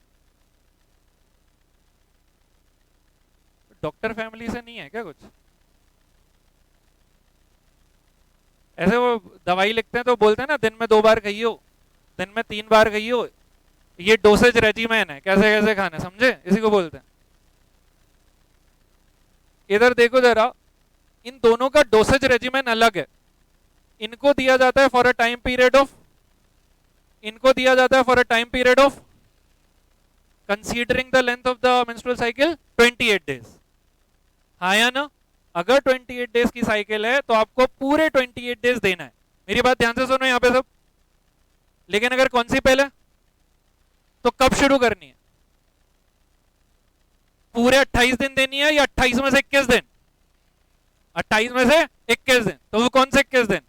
डॉक्टर फैमिली से नहीं है क्या कुछ? ऐसे वो दवाई लिखते हैं तो बोलते हैं ना दिन में 2 बार खाइयो, दिन में 3 बार खाइयो, ये डोसेज रेजिमेन है, कैसे कैसे खाना, समझे? इसी को बोलते हैं। इधर देखो जरा, इन दोनों का डोसेज रेजिमेन अलग है। इनको दिया जाता है for a time period of, इनको दिया जाता है for a time period of, considering the length of the menstrual cycle 28 days. हाँ या ना? अगर 28 डेज की साइकिल है तो आपको पूरे 28 डेज देना है। मेरी बात ध्यान से सुनो यहाँ पे सब। लेकिन अगर कौन सी पहले, तो कब शुरू करनी है? पूरे 28 दिन देनी है या 28 में से 21 दिन? 28 में से 21 दिन। तो वो कौन से 21 दिन?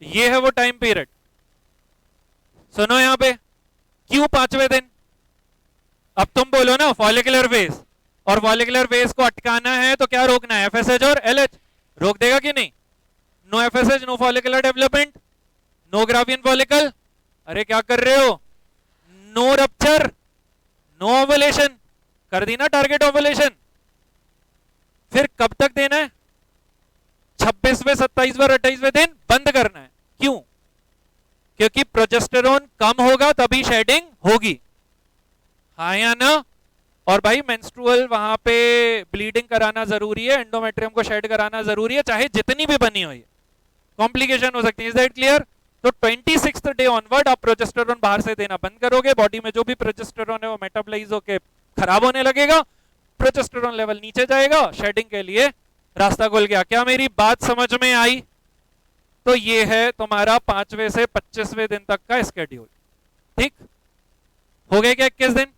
ये है वो टाइम पीरियड। सुनो यहां पे, क्यों 5वें दिन? अब तुम बोलो ना फॉलिकुलर फेज, और फॉलिकुलर फेज को अटकाना है तो क्या रोकना है? एफएसएच और एलएच। रोक देगा कि नहीं? No FSH no follicular development, no graafian follicle. अरे क्या कर रहे हो? No rupture, no ovulation. कर दी ना टारगेट ओवुलेशन। फिर कब तक देना है? 26वें 27वें और 28वें दिन बंद करना है। क्यों? क्योंकि प्रोजेस्टेरोन कम होगा तभी शेडिंग होगी। हाँ या ना? और भाई मेंस्ट्रुअल वहां पे ब्लीडिंग कराना जरूरी है, एंडोमेट्रियम को शेड कराना जरूरी है, चाहे जितनी भी बनी हो। कॉम्प्लिकेशन हो सकती है। Is that clear? तो 26th डे ऑनवर्ड आप प्रोजेस्टेरोन बाहर से देना बंद करोगे। बॉडी में जो भी प्रोजेस्टेरोन है वो मेटाबोलाइज होकर खराब होने लगेगा, प्रोजेस्टेरोन लेवल नीचे जाएगा, शेडिंग के लिए रास्ता खुल गया। क्या मेरी बात समझ में आई? तो ये है तुम्हारा 5वें से 25वें दिन तक का स्केड्यूल। ठीक हो गए क्या 21 दिन?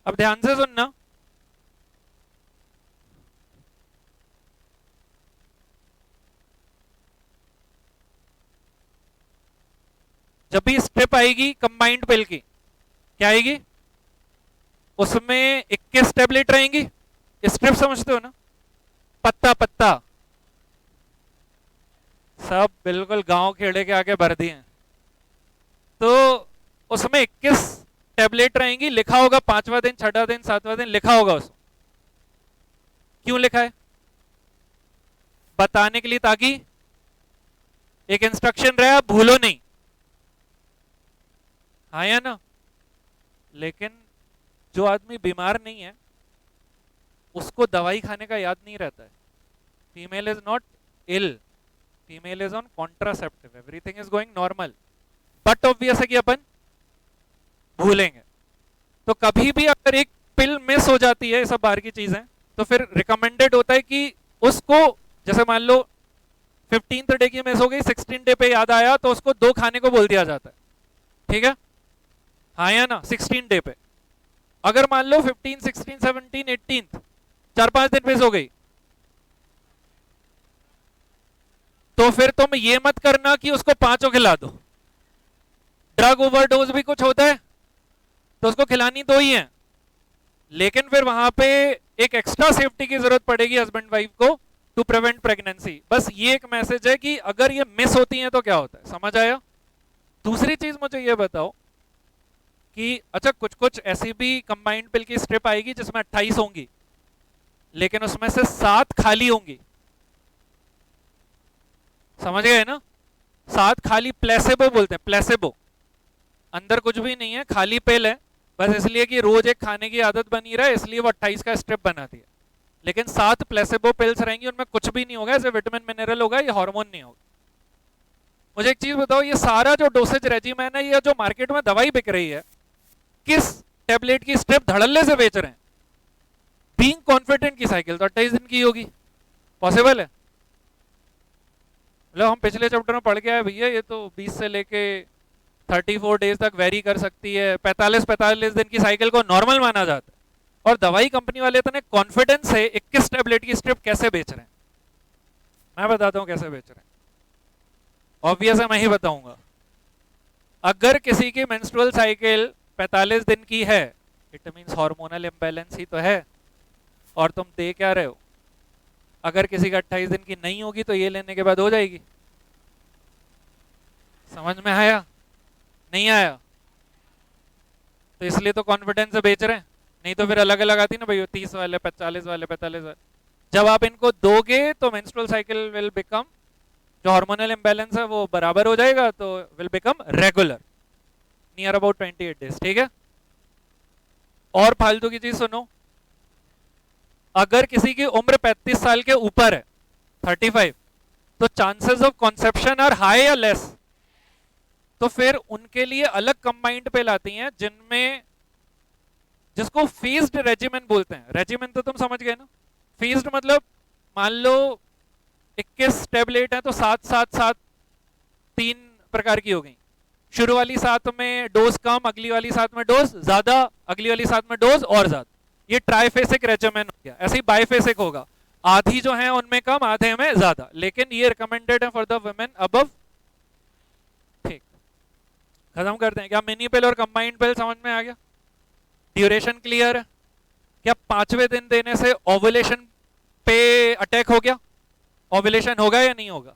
अब ध्यान से सुनना, जब भी स्ट्रिप आएगी कंबाइंड पिल की, क्या आएगी? उसमें 21 टेबलेट रहेंगी। स्ट्रिप समझते हो ना? पत्ता पत्ता, सब बिल्कुल गांव खेड़े के आगे भर दिए। तो उसमें 21 टेबलेट रहेंगी। लिखा होगा 5वां दिन, 6वां दिन, 7वां दिन, लिखा होगा उसमें। क्यों लिखा है? बताने के लिए, ताकि एक इंस्ट्रक्शन रहे, आप भूलो नहीं। हाँ या ना? लेकिन जो आदमी बीमार नहीं है उसको दवाई खाने का याद नहीं रहता है। Female is not ill, female is on contraceptive, everything is going normal, but obvious है कि अपन भूलेंगे। तो कभी भी अगर एक पिल मिस हो जाती है, सब बाहर की चीजें, तो फिर रिकमेंडेड होता है कि उसको, जैसे मान लो 15th डे की मिस हो गई, 16 डे पे याद आया तो उसको 2 खाने को बोल दिया जाता है। ठीक है? हाँ या ना? 16 डे पे। अगर मान लो 15, 16, 17, 18 4-5 दिन मिस हो गई, तो फिर तुम ये मत करना कि उसको 5 खिला दो। ड्रग ओवरडोज भी कुछ होता है तो उसको खिलानी 2 ही है, लेकिन फिर वहां पे एक एक्स्ट्रा सेफ्टी की जरूरत पड़ेगी हस्बैंड वाइफ को टू प्रिवेंट प्रेगनेंसी। बस ये एक मैसेज है कि अगर ये मिस होती हैं तो क्या होता है। समझ आया? दूसरी चीज मुझे ये बताओ कि अच्छा, कुछ कुछ ऐसी भी कंबाइंड पिल की स्ट्रिप आएगी जिसमें 28 होंगी, लेकिन उसमें से 7 खाली होंगी। समझ गए ना? 7 खाली, प्लेसेबो बोलते हैं, प्लेसेबो। अंदर कुछ भी नहीं है, खाली पिल है, बस इसलिए कि रोज एक खाने की आदत बनी रहा है इसलिए वो 28 का स्ट्रिप बनाती है। लेकिन 7 प्लेसेबो पिल्स रहेंगी, उनमें कुछ भी नहीं होगा, ऐसे विटामिन मिनरल होगा, ये हार्मोन नहीं होगा। मुझे एक चीज बताओ, ये सारा जो डोसेज रेजिमेन है, ये जो मार्केट में दवाई बिक रही है, किस टेबलेट की स्ट्रिप धड़ल्ले से बेच रहे हैं? बीइंग कॉन्फिडेंट की साइकिल तो 28 दिन की होगी। पॉसिबल है? मतलब हम पिछले चैप्टर में पढ़ के आए भैया, ये तो 20 से लेके 34 डेज तक वेरी कर सकती है, 45 दिन की साइकिल को नॉर्मल माना जाता है। और दवाई कंपनी वाले इतने कॉन्फिडेंस से 21 टेबलेट की स्ट्रिप कैसे बेच रहे हैं? मैं बताता हूं कैसे बेच रहे हैं। ऑब्वियस है, मैं ही बताऊंगा। अगर किसी की मेंस्ट्रुअल साइकिल 45 दिन की है, इट मींस हार्मोनल इंबैलेंस ही तो है, और तुम दे क्या रहे हो? अगर किसी का 28 दिन की नहीं होगी तो ये लेने के बाद हो जाएगी। समझ में आया? नहीं आया? तो इसलिए तो कॉन्फिडेंस से बेच रहे हैं, नहीं तो फिर अलग अलग आती ना भाई, 30 वाले, 45 वाले, 45 वाले। जब आप इनको दोगे तो मेंस्ट्रुअल साइकिल विल बिकम, जो हार्मोनल इम्बैलेंस है वो बराबर हो जाएगा, तो will become regular near about 28 days. ठीक है? और फालतू की चीज सुनो, अगर किसी की उम्र 35 साल के ऊपर है, 35, तो chances of conception are high या लेस? तो फिर उनके लिए अलग कंबाइंड पिल आती हैं जिनमें, जिसको फेज्ड रेजिमेन बोलते हैं। रेजिमेन तो तुम समझ गए ना? फेज्ड मतलब मान लो 21 टेबलेट है तो 7 7 7 3 प्रकार की हो गई। शुरू वाली 7 में डोज कम, अगली वाली 7 में डोज ज्यादा, अगली वाली 7 में डोज और ज्यादा। ये ट्राइफेसिक रेजिमेन हो गया। ऐसे ही बाइफेसिक होगा, आधी जो है उनमें कम, आधे में ज्यादा, लेकिन ये रिकमेंडेड है फॉर द वुमेन अबव। ठीक, खत्म करते हैं। क्या मिनी पिल और कंबाइंड पिल समझ में आ गया? ड्यूरेशन क्लियर है? क्या 5वें दिन देने से ओवुलेशन पे अटैक हो गया? ओवुलेशन होगा या नहीं होगा?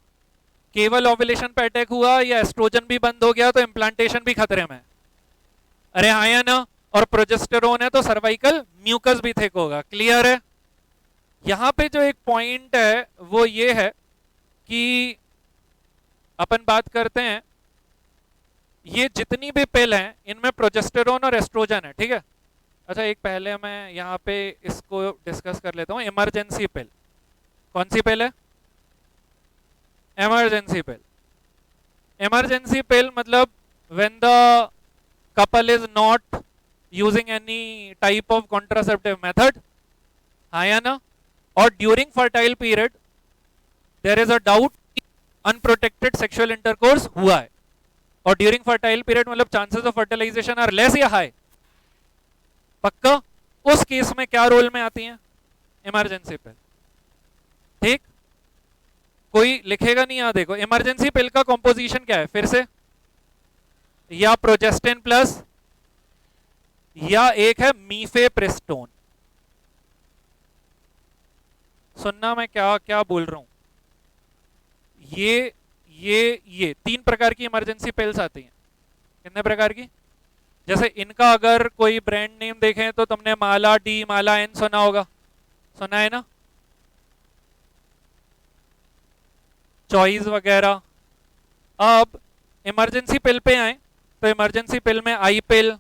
केवल ओवुलेशन पे अटैक हुआ या एस्ट्रोजन भी बंद हो गया तो इम्प्लांटेशन भी खतरे में? अरे हाँ या ना? और प्रोजेस्टेरोन है तो सर्वाइकल म्यूकस भी थिक होगा। क्लियर है? यहां पे जो एक पॉइंट है वो ये है कि अपन बात करते हैं, ये जितनी भी पिल हैं इनमें प्रोजेस्टेरोन और एस्ट्रोजन है। ठीक है? अच्छा, एक पहले मैं यहाँ पे इसको डिस्कस कर लेता हूँ। इमरजेंसी पिल कौन सी पिल है? इमरजेंसी पिल। इमरजेंसी पिल मतलब when the couple is not using any type of contraceptive method, हाँ या ना? और during fertile period there is a doubt unprotected sexual intercourse हुआ है, और ड्यूरिंग फर्टाइल पीरियड मतलब chances of fertilization are less या हाई? पक्का? उस केस में क्या रोल में आती हैं? Emergency pill. ठीक, कोई लिखेगा नहीं? यहां देखो, इमरजेंसी पिल का कॉम्पोजिशन क्या है फिर से? या प्रोजेस्टिन प्लस, या एक है मीफेप्रिस्टोन। सुनना मैं क्या क्या बोल रहा हूं। ये 3 प्रकार की इमरजेंसी पिल्स आती हैं। कितने प्रकार की? जैसे इनका अगर कोई ब्रांड नेम देखें तो तुमने माला डी, माला एन सुना होगा, सुना है ना? चॉइस वगैरह। अब इमरजेंसी पिल पे आए तो इमरजेंसी पिल में आई पिल,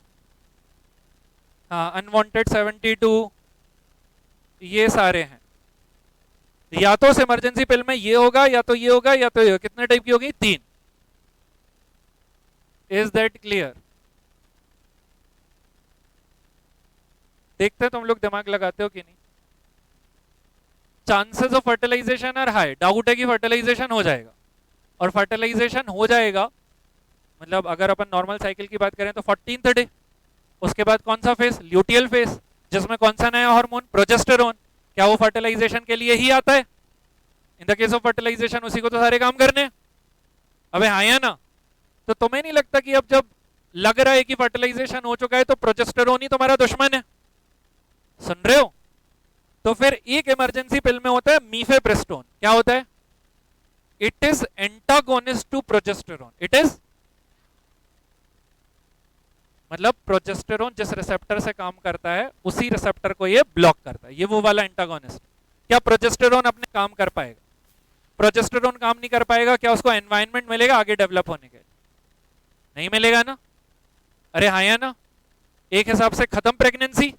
हाँ, अनवांटेड 72, ये सारे हैं। या तो उस इमरजेंसी पिल में ये होगा, या तो ये होगा, या तो ये होगा। कितने टाइप की होगी? 3। Is that clear? देखते हैं तुम लोग दिमाग लगाते हो कि नहीं। Chances of fertilization are high, doubt है कि फर्टिलाइजेशन हो जाएगा। और फर्टिलाइजेशन हो जाएगा मतलब अगर अपन नॉर्मल साइकिल की बात करें तो 14th डे। उसके बाद कौन सा फेस? ल्यूटियल फेस, जिसमें कौन सा नया हार्मोन? प्रोजेस्टेरोन। क्या वो फर्टिलाइजेशन के लिए ही आता है? In the case of fertilization उसी को तो सारे काम करने। अबे हाँ या ना? तो तुम्हें नहीं लगता कि अब जब लग रहा है कि फर्टिलाइजेशन हो चुका है तो प्रोजेस्टेरोन ही तुम्हारा दुश्मन है? सुन रहे हो? तो फिर एक इमरजेंसी पिल में होता है मीफेप्रिस्टोन। क्या होता है? It is antagonist to progesterone. It is मतलब प्रोजेस्टेरोन जिस रिसेप्टर से काम करता है उसी रिसेप्टर को ये ब्लॉक करता है। ये वो वाला एंटागोनिस्ट। क्या प्रोजेस्टेरोन अपने काम कर पाएगा? प्रोजेस्टेरोन काम नहीं कर पाएगा। क्या उसको एनवायरनमेंट मिलेगा आगे डेवलप होने के? नहीं मिलेगा ना? अरे हाँ या ना? एक हिसाब से खत्म प्रेगनेंसी।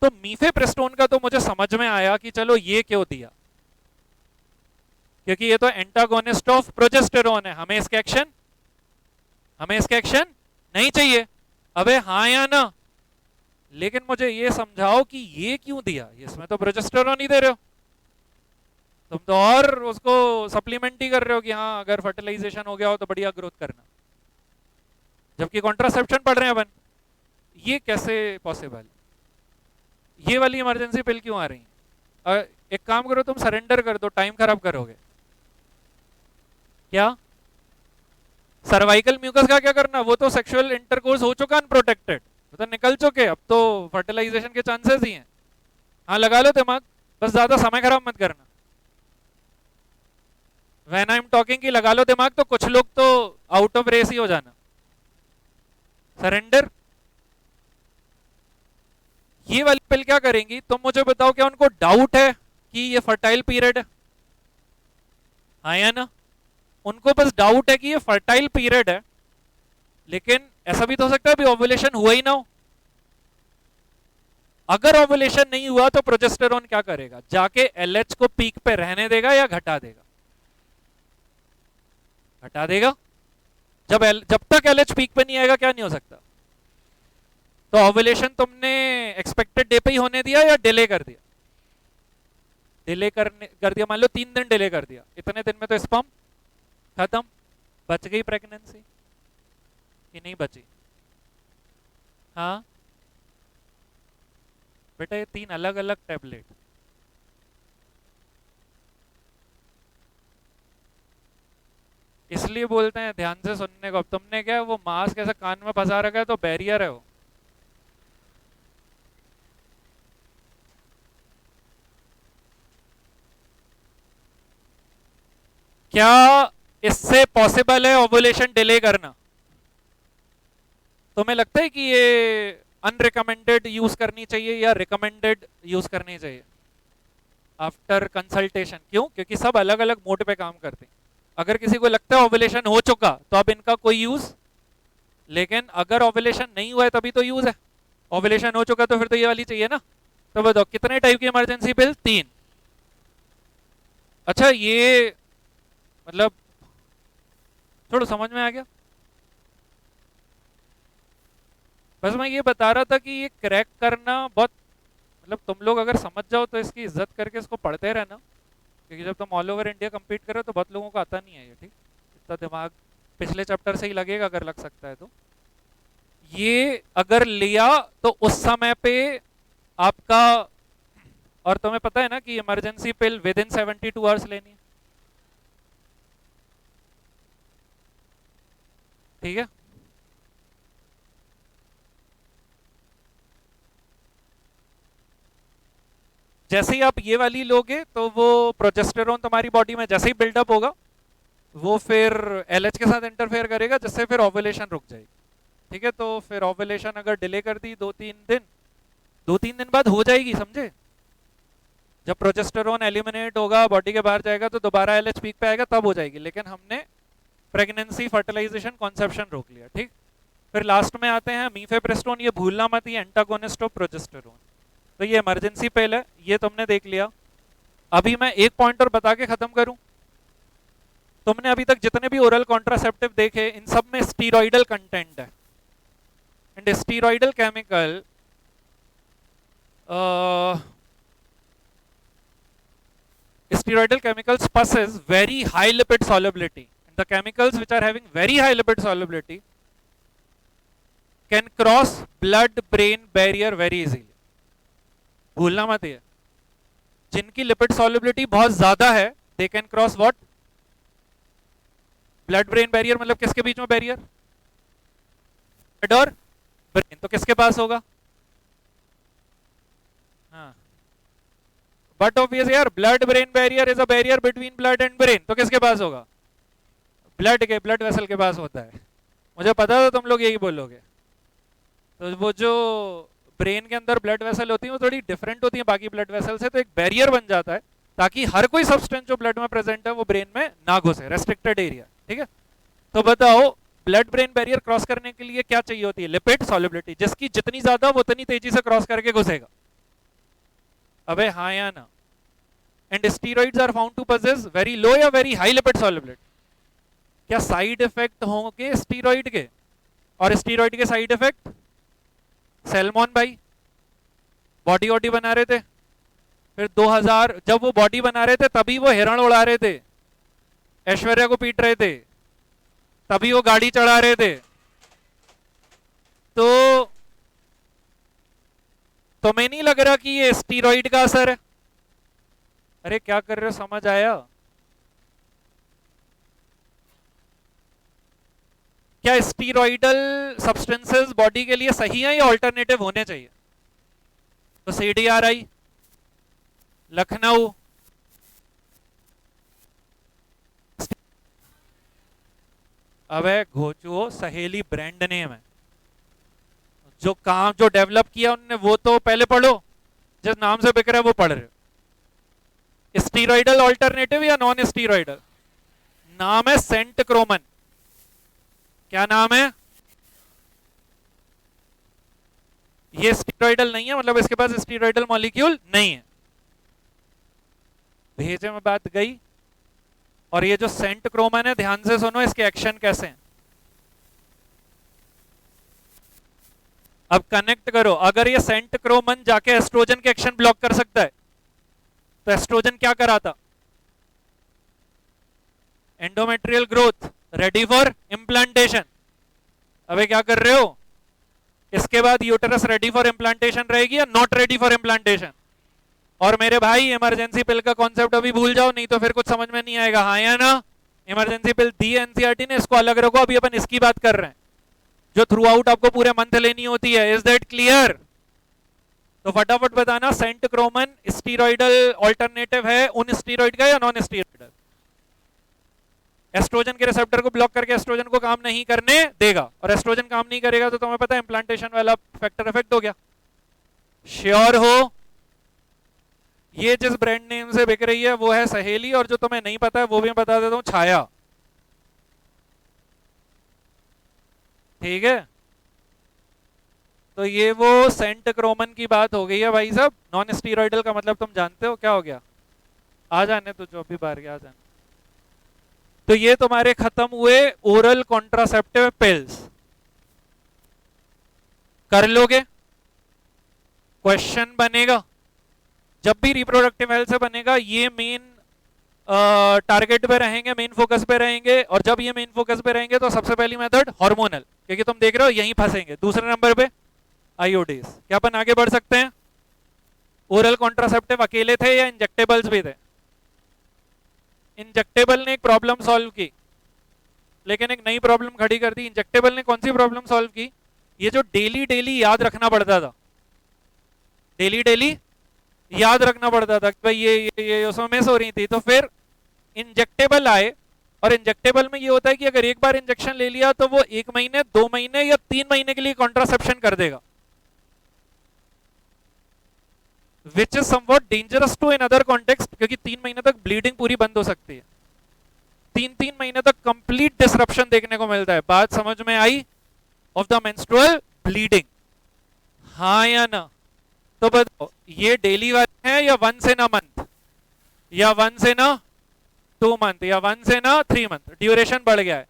तो मीफेप्रिस्टोन का तो मुझे समझ में आया कि चलो ये क्यों दिया, क्योंकि ये तो एंटागोनिस्ट ऑफ प्रोजेस्टेरोन है। हमें इसके एक्शन नहीं चाहिए। अबे हाँ या ना? लेकिन मुझे ये समझाओ कि ये क्यों दिया? इसमें तो प्रोजेस्टेरोन ही दे रहे हो तुम तो, और उसको सप्लीमेंट ही कर रहे हो कि हाँ अगर फर्टिलाइजेशन हो गया हो तो बढ़िया ग्रोथ करना, जबकि कॉन्ट्रासेप्शन पढ़ रहे हैं अपन। ये कैसे पॉसिबल? ये वाली इमरजेंसी पिल क्यों आ रही है? एक काम करो, तुम सरेंडर कर दो, टाइम खराब करोगे। क्या सर्वाइकल म्यूकस का क्या करना? वो तो सेक्सुअल इंटरकोर्स हो चुका अनप्रोटेक्टेड, वो तो निकल चुके, अब तो फर्टिलाइजेशन के चांसेस ही हैं। हाँ लगा लो दिमाग, बस ज्यादा समय खराब मत करना। व्हेन आई एम टॉकिंग की लगा लो दिमाग, तो कुछ लोग तो आउट ऑफ रेस ही हो जाना। सरेंडर। ये वाली पिल क्या करेंगी, तुम मुझे बताओ, क्या उनको डाउट है कि ये फर्टाइल पीरियड है? हाँ या ना? उनको बस डाउट है कि ये फर्टाइल पीरियड है, लेकिन ऐसा भी तो हो सकता है अभी ओवुलेशन हुआ ही ना हो। अगर ओवुलेशन नहीं हुआ तो प्रोजेस्टेरोन क्या करेगा, जाके एलएच को पीक पे रहने देगा या घटा देगा? घटा देगा। जब तक एलएच पीक पे नहीं आएगा क्या नहीं हो सकता? तो ओवुलेशन तुमने एक्सपेक्टेड डे पे ही होने दिया या डिले कर दिया? डिले कर दिया। मान लो 3 दिन डिले कर दिया, इतने दिन में तो स्पर्म खत्म, बच गई प्रेगनेंसी कि नहीं बची? हाँ बेटा, ये 3 अलग अलग टैबलेट। इसलिए बोलते हैं ध्यान से सुनने को। अब तुमने क्या वो मास्क ऐसा कान में फंसा रखा है तो बैरियर है वो। क्या इससे पॉसिबल है ओवुलेशन डिले करना? तुम्हें लगता है कि ये अनरिकमेंडेड यूज करनी चाहिए या रिकमेंडेड यूज करनी चाहिए आफ्टर कंसल्टेशन? क्यों? क्योंकि सब अलग अलग मोड पे काम करते हैं। अगर किसी को लगता है ओवुलेशन हो चुका तो अब इनका कोई यूज, लेकिन अगर ओवुलेशन नहीं हुआ है तभी तो यूज है। ओवुलेशन हो चुका तो फिर तो ये वाली चाहिए ना। तो बताओ कितने टाइप की इमरजेंसी पिल? 3। अच्छा, ये मतलब थोड़ा समझ में आ गया। बस मैं ये बता रहा था कि ये क्रैक करना बहुत, मतलब तुम लोग अगर समझ जाओ तो इसकी इज्जत करके इसको पढ़ते रहना, क्योंकि जब तुम ऑल ओवर इंडिया कंपीट करो तो बहुत लोगों को आता नहीं है ये। ठीक, इतना दिमाग पिछले चैप्टर से ही लगेगा अगर लग सकता है तो। ये अगर लिया तो उस समय पे आपका, और तुम्हें पता है ना कि emergency pill with in 72 hours लेनी है। ठीक है, जैसे ही आप ये वाली लोगे तो वो प्रोजेस्टेरोन तुम्हारी बॉडी में जैसे ही बिल्डअप होगा वो फिर एलएच के साथ इंटरफेयर करेगा, जिससे फिर ओवुलेशन रुक जाएगी। ठीक है, तो फिर ओवुलेशन अगर डिले कर दी 2-3 दिन, 2-3 दिन बाद हो जाएगी, समझे? जब प्रोजेस्टेरोन एलिमिनेट होगा, बॉडी के बाहर जाएगा, तो दोबारा एलएच पीक पे आएगा, तब हो जाएगी। लेकिन हमने प्रेगनेंसी, फर्टिलाइजेशन, कॉन्सेप्शन रोक लिया। ठीक, फिर लास्ट में आते हैं मीफेप्रिस्टोन। ये भूलना मत, ये एंटागोनिस्ट ऑफ प्रोजेस्टेरोन। तो ये इमरजेंसी पिल है, ये तुमने देख लिया। अभी मैं एक पॉइंट और बता के खत्म करूं। तुमने अभी तक जितने भी ओरल कॉन्ट्रासेप्टिव देखे इन सब में स्टीरॉइडल कंटेंट है, and steroidal chemical steroidal chemicals possess very high lipid solubility, and the chemicals which are having very high lipid solubility can cross blood brain barrier very easily. भूलना मत ये, जिनकी lipid solubility बहुत ज्यादा है they can cross what? Blood brain barrier. मतलब किसके बीच में बैरियर? ब्लड और ब्रेन। तो किसके पास होगा? हाँ, बट ऑब्वियस यार, blood brain barrier is a barrier between blood and brain. तो किसके पास होगा? ब्लड के, ब्लड वेसल के पास होता है। मुझे पता था तुम लोग यही बोलोगे। तो वो जो ब्रेन के अंदर ब्लड वेसल होती है वो थोड़ी डिफरेंट होती है बाकी ब्लड वेसल से, तो एक बैरियर बन जाता है ताकि हर कोई सब्सटेंस जो ब्लड में प्रेजेंट है वो ब्रेन में ना घुसे, रेस्ट्रिक्टेड एरिया। ठीक है, तो बताओ ब्लड ब्रेन बैरियर क्रॉस करने के लिए क्या चाहिए होती है? लिपिड सॉल्युबिलिटी, जिसकी जितनी ज्यादा वो उतनी तेजी से क्रॉस करके घुसेगा। अबे हाँ या ना? And steroids are found to possess very low या वेरी हाई लिपिड सॉल्युबिलिटी। क्या साइड इफेक्ट होंगे स्टीरॉइड के? और स्टीरॉइड के साइड इफेक्ट? सैल्मोन भाई बॉडी वॉडी बना रहे थे, फिर 2000 जब वो बॉडी बना रहे थे तभी वो हिरण उड़ा रहे थे, ऐश्वर्या को पीट रहे थे, तभी वो गाड़ी चढ़ा रहे थे। तो तुम्हें नहीं लग रहा कि ये स्टीरॉइड का असर है? अरे क्या कर रहे हो, समझ आया? क्या स्टीरॉइडल सब्सटेंसेस बॉडी के लिए सही है या ऑल्टरनेटिव होने चाहिए? तो सीडीआरआई, लखनऊ, अबे घोचुओ, सहेली ब्रांड नेम है। जो काम जो डेवलप किया उन्होंने वो तो पहले पढ़ो, जिस नाम से बिक रहा है वो पढ़ रहे हो। स्टीरॉइडल ऑल्टरनेटिव या नॉन स्टीरॉइडल? नाम है सेंटक्रोमन। क्या नाम है? ये स्टीरॉइडल नहीं है, मतलब इसके पास स्टीरॉइडल मॉलिक्यूल नहीं है। भेजे में बात गई। और ये जो सेंटक्रोमन है, ध्यान से सुनो इसके एक्शन कैसे हैं। अब कनेक्ट करो, अगर ये सेंटक्रोमन जाके एस्ट्रोजन के एक्शन ब्लॉक कर सकता है, तो एस्ट्रोजन क्या कराता? Endometrial growth, ready for implantation. अबे क्या कर रहे हो? इसके बाद यूटेरस रेडी फॉर इम्प्लांटेशन रहेगी या नॉट रेडी फॉर इम्प्लांटेशन? और मेरे भाई इमरजेंसी पिल का कॉन्सेप्ट अभी भूल जाओ, नहीं तो फिर कुछ समझ में नहीं आएगा। हाँ या ना? इमरजेंसी पिल दी एनसीईआरटी ने, इसको अलग रखो, अभी अपन इसकी बात कर रहे हैं जो थ्रू आउट आपको पूरे मंथ लेनी होती है। Is that clear? तो फटाफट बताना, सेंटक्रोमन स्टीरॉइडल ऑल्टरनेटिव है उन स्टीरॉइड का या नॉन स्टीरॉइडल? एस्ट्रोजन के रिसेप्टर को ब्लॉक करके एस्ट्रोजन को काम नहीं करने देगा, और एस्ट्रोजन काम नहीं करेगा तो तुम्हें पता है इंप्लांटेशन वाला फैक्टर इफेक्ट हो गया। श्योर हो? ये जिस ब्रांड नेम से बिक रही है वो है सहेली, और जो तुम्हें नहीं पता है वो भी मैं बता देता हूं, छाया। ठीक है, तो ये वो सेंटक्रोमन की बात हो गई है भाई साहब। नॉन स्टीरॉइडल का मतलब तुम जानते हो क्या हो गया? आ जाने तो जो भी बाहर गया आ जाने। तो ये तुम्हारे खत्म हुए ओरल कॉन्ट्रासेप्टिव पिल्स। कर लोगे? क्वेश्चन बनेगा जब भी रिप्रोडक्टिव हेल्थ से बनेगा, ये मेन टारगेट पे रहेंगे, मेन फोकस पे रहेंगे। और जब ये मेन फोकस पे रहेंगे तो सबसे पहली मेथड हार्मोनल, क्योंकि तुम देख रहे हो यहीं फंसेंगे। दूसरे नंबर पे आईओडीज। क्या अपन आगे बढ़ सकते हैं? ओरल कॉन्ट्रासेप्टिव अकेले थे या इंजेक्टेबल्स भी थे? इंजेक्टेबल ने एक प्रॉब्लम सॉल्व की, लेकिन एक नई प्रॉब्लम खड़ी कर दी। इंजेक्टेबल ने कौन सी प्रॉब्लम सॉल्व की? ये जो डेली डेली याद रखना पड़ता था, डेली डेली याद रखना पड़ता था कि भाई ये उसमें मिस हो रही थी, तो फिर इंजेक्टेबल आए। और इंजेक्टेबल में ये होता है कि अगर एक बार इंजेक्शन ले लिया तो वो 1 महीने, 2 महीने या 3 महीने के लिए कॉन्ट्रासेप्शन कर देगा, which is somewhat dangerous to in other context, क्योंकि 3 महीने तक ब्लीडिंग पूरी बंद हो सकती है। 3 महीने तक कंप्लीट डिसरप्शन देखने को मिलता है। बात समझ में आई? Of the menstrual bleeding. हाँ या ना? तो बताओ, ये डेली वाले हैं या वंस इन अ मंथ, या वंस इन अ 2 मंथ, या once in a 3 month? Duration बढ़ गया है।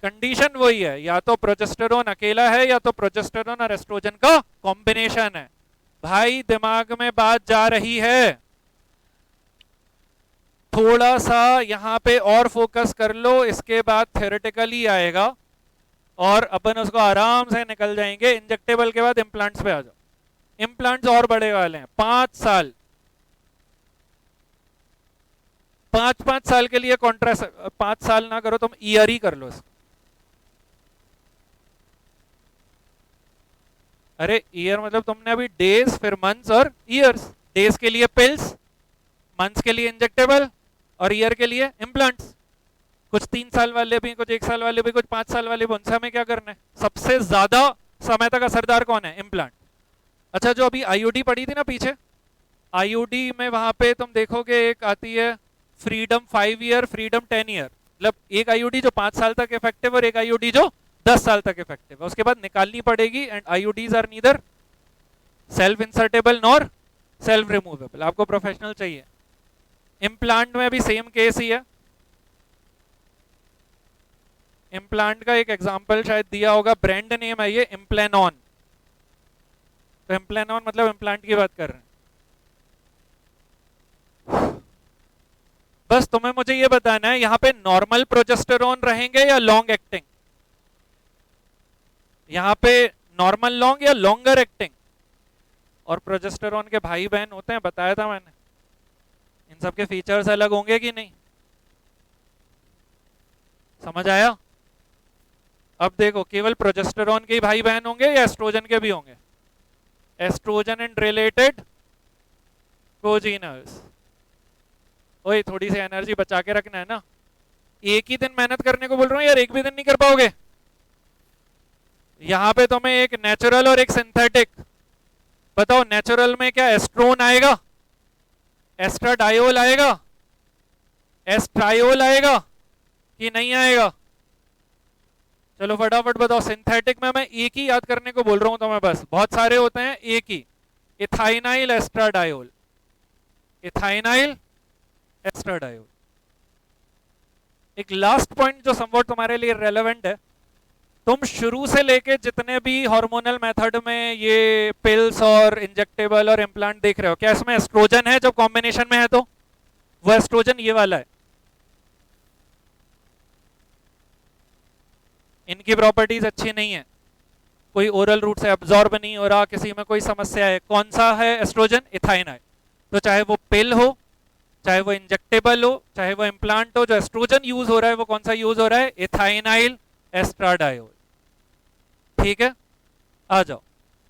कंडीशन वही है, या तो प्रोजेस्टेरोन अकेला है या तो प्रोजेस्टेरोन और एस्ट्रोजन का कॉम्बिनेशन है। भाई दिमाग में बात जा रही है? थोड़ा सा यहां पे और फोकस कर लो, इसके बाद थ्योरेटिकली आएगा और अपन उसको आराम से निकल जाएंगे। इंजेक्टेबल के बाद इम्प्लांट्स पे आ जाओ। इम्प्लांट्स और बड़े वाले हैं, 5 साल, 5 साल के लिए कॉन्ट्रैक्ट। 5 साल ना करो तुम, ईयर ही कर लो इसको। अरे ईयर मतलब तुमने अभी डेज, फिर मंथ्स और ईयर्स। डेज के लिए पिल्स, मंथ्स के लिए इंजेक्टेबल, और ईयर के लिए इम्प्लांट्स। कुछ 3 साल वाले भी, कुछ 1 साल वाले भी, कुछ 5 साल वाले भी। उनसे हमें क्या करना है? सबसे ज्यादा समय तक असरदार कौन है? इम्प्लांट। अच्छा, जो अभी आईयूडी पड़ी थी ना पीछे, आईयूडी में वहां पे तुम देखोगे एक आती है फ्रीडम 5 ईयर, फ्रीडम 10 ईयर। मतलब एक आईयूडी जो 5 साल तक इफेक्टिव और एक आईयूडी जो 10 साल तक इफेक्टिव है। उसके बाद निकालनी पड़ेगी। And IUDs are neither self insertable nor self removable. आपको प्रोफेशनल चाहिए। इम्प्लांट में भी सेम केस ही है। इम्प्लांट का एक एग्जांपल शायद दिया होगा, ब्रांड नेम है ये इम्प्लेनॉन। तो इम्प्लेनॉन मतलब इम्प्लांट की बात कर रहे हैं। बस तुम्हें मुझे ये बताना है, यहां पे नॉर्मल प्रोजेस्टेरोन रहेंगे या लॉन्ग एक्टिंग? यहां पे नॉर्मल लॉन्ग या लॉन्गर एक्टिंग? और प्रोजेस्टेरोन के भाई बहन होते हैं, बताया था मैंने। इन सब के फीचर्स अलग होंगे कि नहीं? समझ आया? अब देखो, केवल प्रोजेस्टेरोन के ही भाई बहन होंगे या एस्ट्रोजन के भी होंगे? Estrogen and related congeners. ओए थोड़ी सी एनर्जी बचा के रखना है ना। एक ही दिन मेहनत करने को बोल रहा हूं यार, एक भी दिन नहीं कर पाओगे। यहां पे तुम्हें एक नेचुरल और एक सिंथेटिक, बताओ नेचुरल में क्या एस्ट्रोन आएगा, एस्ट्राडायोल आएगा, एस्ट्रायोल आएगा कि नहीं आएगा? चलो फटाफट बताओ। सिंथेटिक में मैं एक ही याद करने को बोल रहा हूं तुम्हें, बस बहुत सारे होते हैं, एक ही, इथाइनाइल एस्ट्राडायोल, इथाइनाइल एस्ट्राडायोल। एक लास्ट पॉइंट जो समवॉट तुम्हारे लिए रेलेवेंट है, तुम शुरू से लेके जितने भी हार्मोनल मेथड में ये पिल्स और इंजेक्टेबल और इम्प्लांट देख रहे हो, क्या इसमें एस्ट्रोजन है जब कॉम्बिनेशन में है? तो वो एस्ट्रोजन ये वाला है। इनकी प्रॉपर्टीज अच्छी नहीं है, कोई ओरल रूट से एब्जॉर्ब नहीं हो रहा, किसी में कोई समस्या है। कौन सा है एस्ट्रोजन? इथाइनाइल। तो चाहे वो पिल हो, चाहे वो इंजेक्टेबल हो, चाहे वो इम्प्लांट हो, जो एस्ट्रोजन यूज हो रहा है वो कौन सा यूज हो रहा है? इथाइनाइल एस्ट्राडायोल। ठीक है, आ जाओ।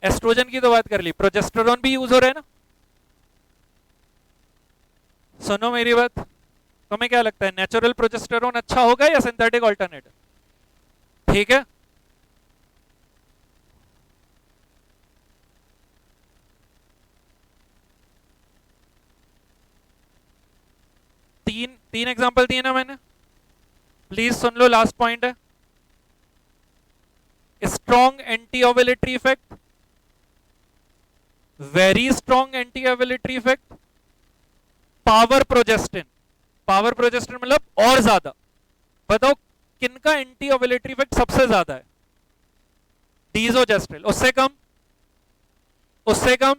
एस्ट्रोजन की तो बात कर ली, प्रोजेस्टेरोन भी यूज हो रहा है ना? सुनो मेरी बात, तुम्हें क्या लगता है नेचुरल प्रोजेस्टेरोन अच्छा होगा या सिंथेटिक ऑल्टरनेटिव? ठीक है, तीन एग्जांपल दिए ना मैंने, प्लीज सुन लो, लास्ट पॉइंट है। Strong anti ovulatory effect, very strong anti ovulatory effect, power progestin. Power progestin मतलब और ज्यादा। बताओ किनका एंटी ओवुलेटरी इफेक्ट सबसे ज्यादा है? डीजोजेस्ट्रिल। उससे कम? उससे कम।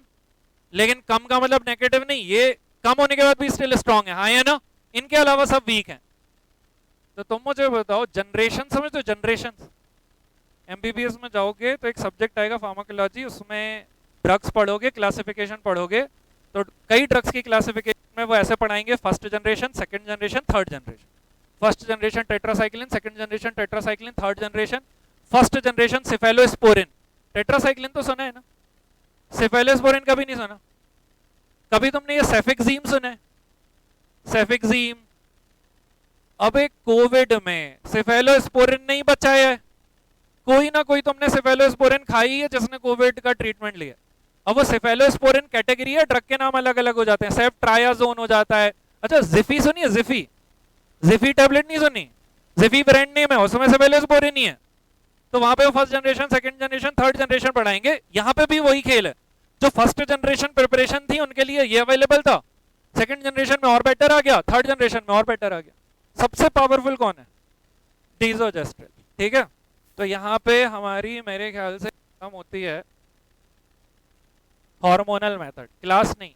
लेकिन कम का मतलब नेगेटिव नहीं, ये कम होने के बाद भी स्टिल स्ट्रॉन्ग है, हाँ या ना? इनके अलावा सब वीक हैं। तो तुम मुझे बताओ, जनरेशन समझ तो, जनरेशन एमबीबीएस में जाओगे तो एक सब्जेक्ट आएगा फार्माकोलॉजी, उसमें ड्रग्स पढ़ोगे, क्लासिफिकेशन पढ़ोगे। तो कई ड्रग्स की क्लासिफिकेशन में वो ऐसे पढ़ाएंगे, first generation, second generation, third generation. First generation tetracycline, second generation tetracycline, third generation, first generation cephalosporin. Tetracycline तो सुना है ना? सिफेलोस्पोरिन कभी नहीं सुना? कभी तुमने ये सेफिक्सीम सुना है? सेफिक्सीम। अब एक कोविड में सिफेलोस्पोरिन नहीं बचाया है, कोई ना कोई तुमने सिफेलोस्पोरिन खाई है जिसने कोविड का ट्रीटमेंट लिया। अब वो सिफेलोस्पोरिन कैटेगरी है, ड्रग के नाम अलग अलग हो जाते हैं, सेफ्ट्रायाजोन हो जाता है। अच्छा जिफी सुनी है? जिफी, जिफी टैबलेट नहीं सुनी? जिफी ब्रांड नेम है, उसमें सिफेलोस्पोरिन ही है। तो वहां पे वो first generation, second generation, third generation पढ़ाएंगे। यहाँ पे भी वही खेल है, जो फर्स्ट जनरेशन प्रिपरेशन थी उनके लिए ये अवेलेबल था, सेकंड जनरेशन में और बेटर आ गया, थर्ड जनरेशन में और बेटर आ गया। सबसे पावरफुल कौन है? डीजोजेस्ट्रिल। ठीक है, तो यहाँ पे हमारी मेरे ख्याल से खत्म होती है हार्मोनल मेथड, क्लास नहीं।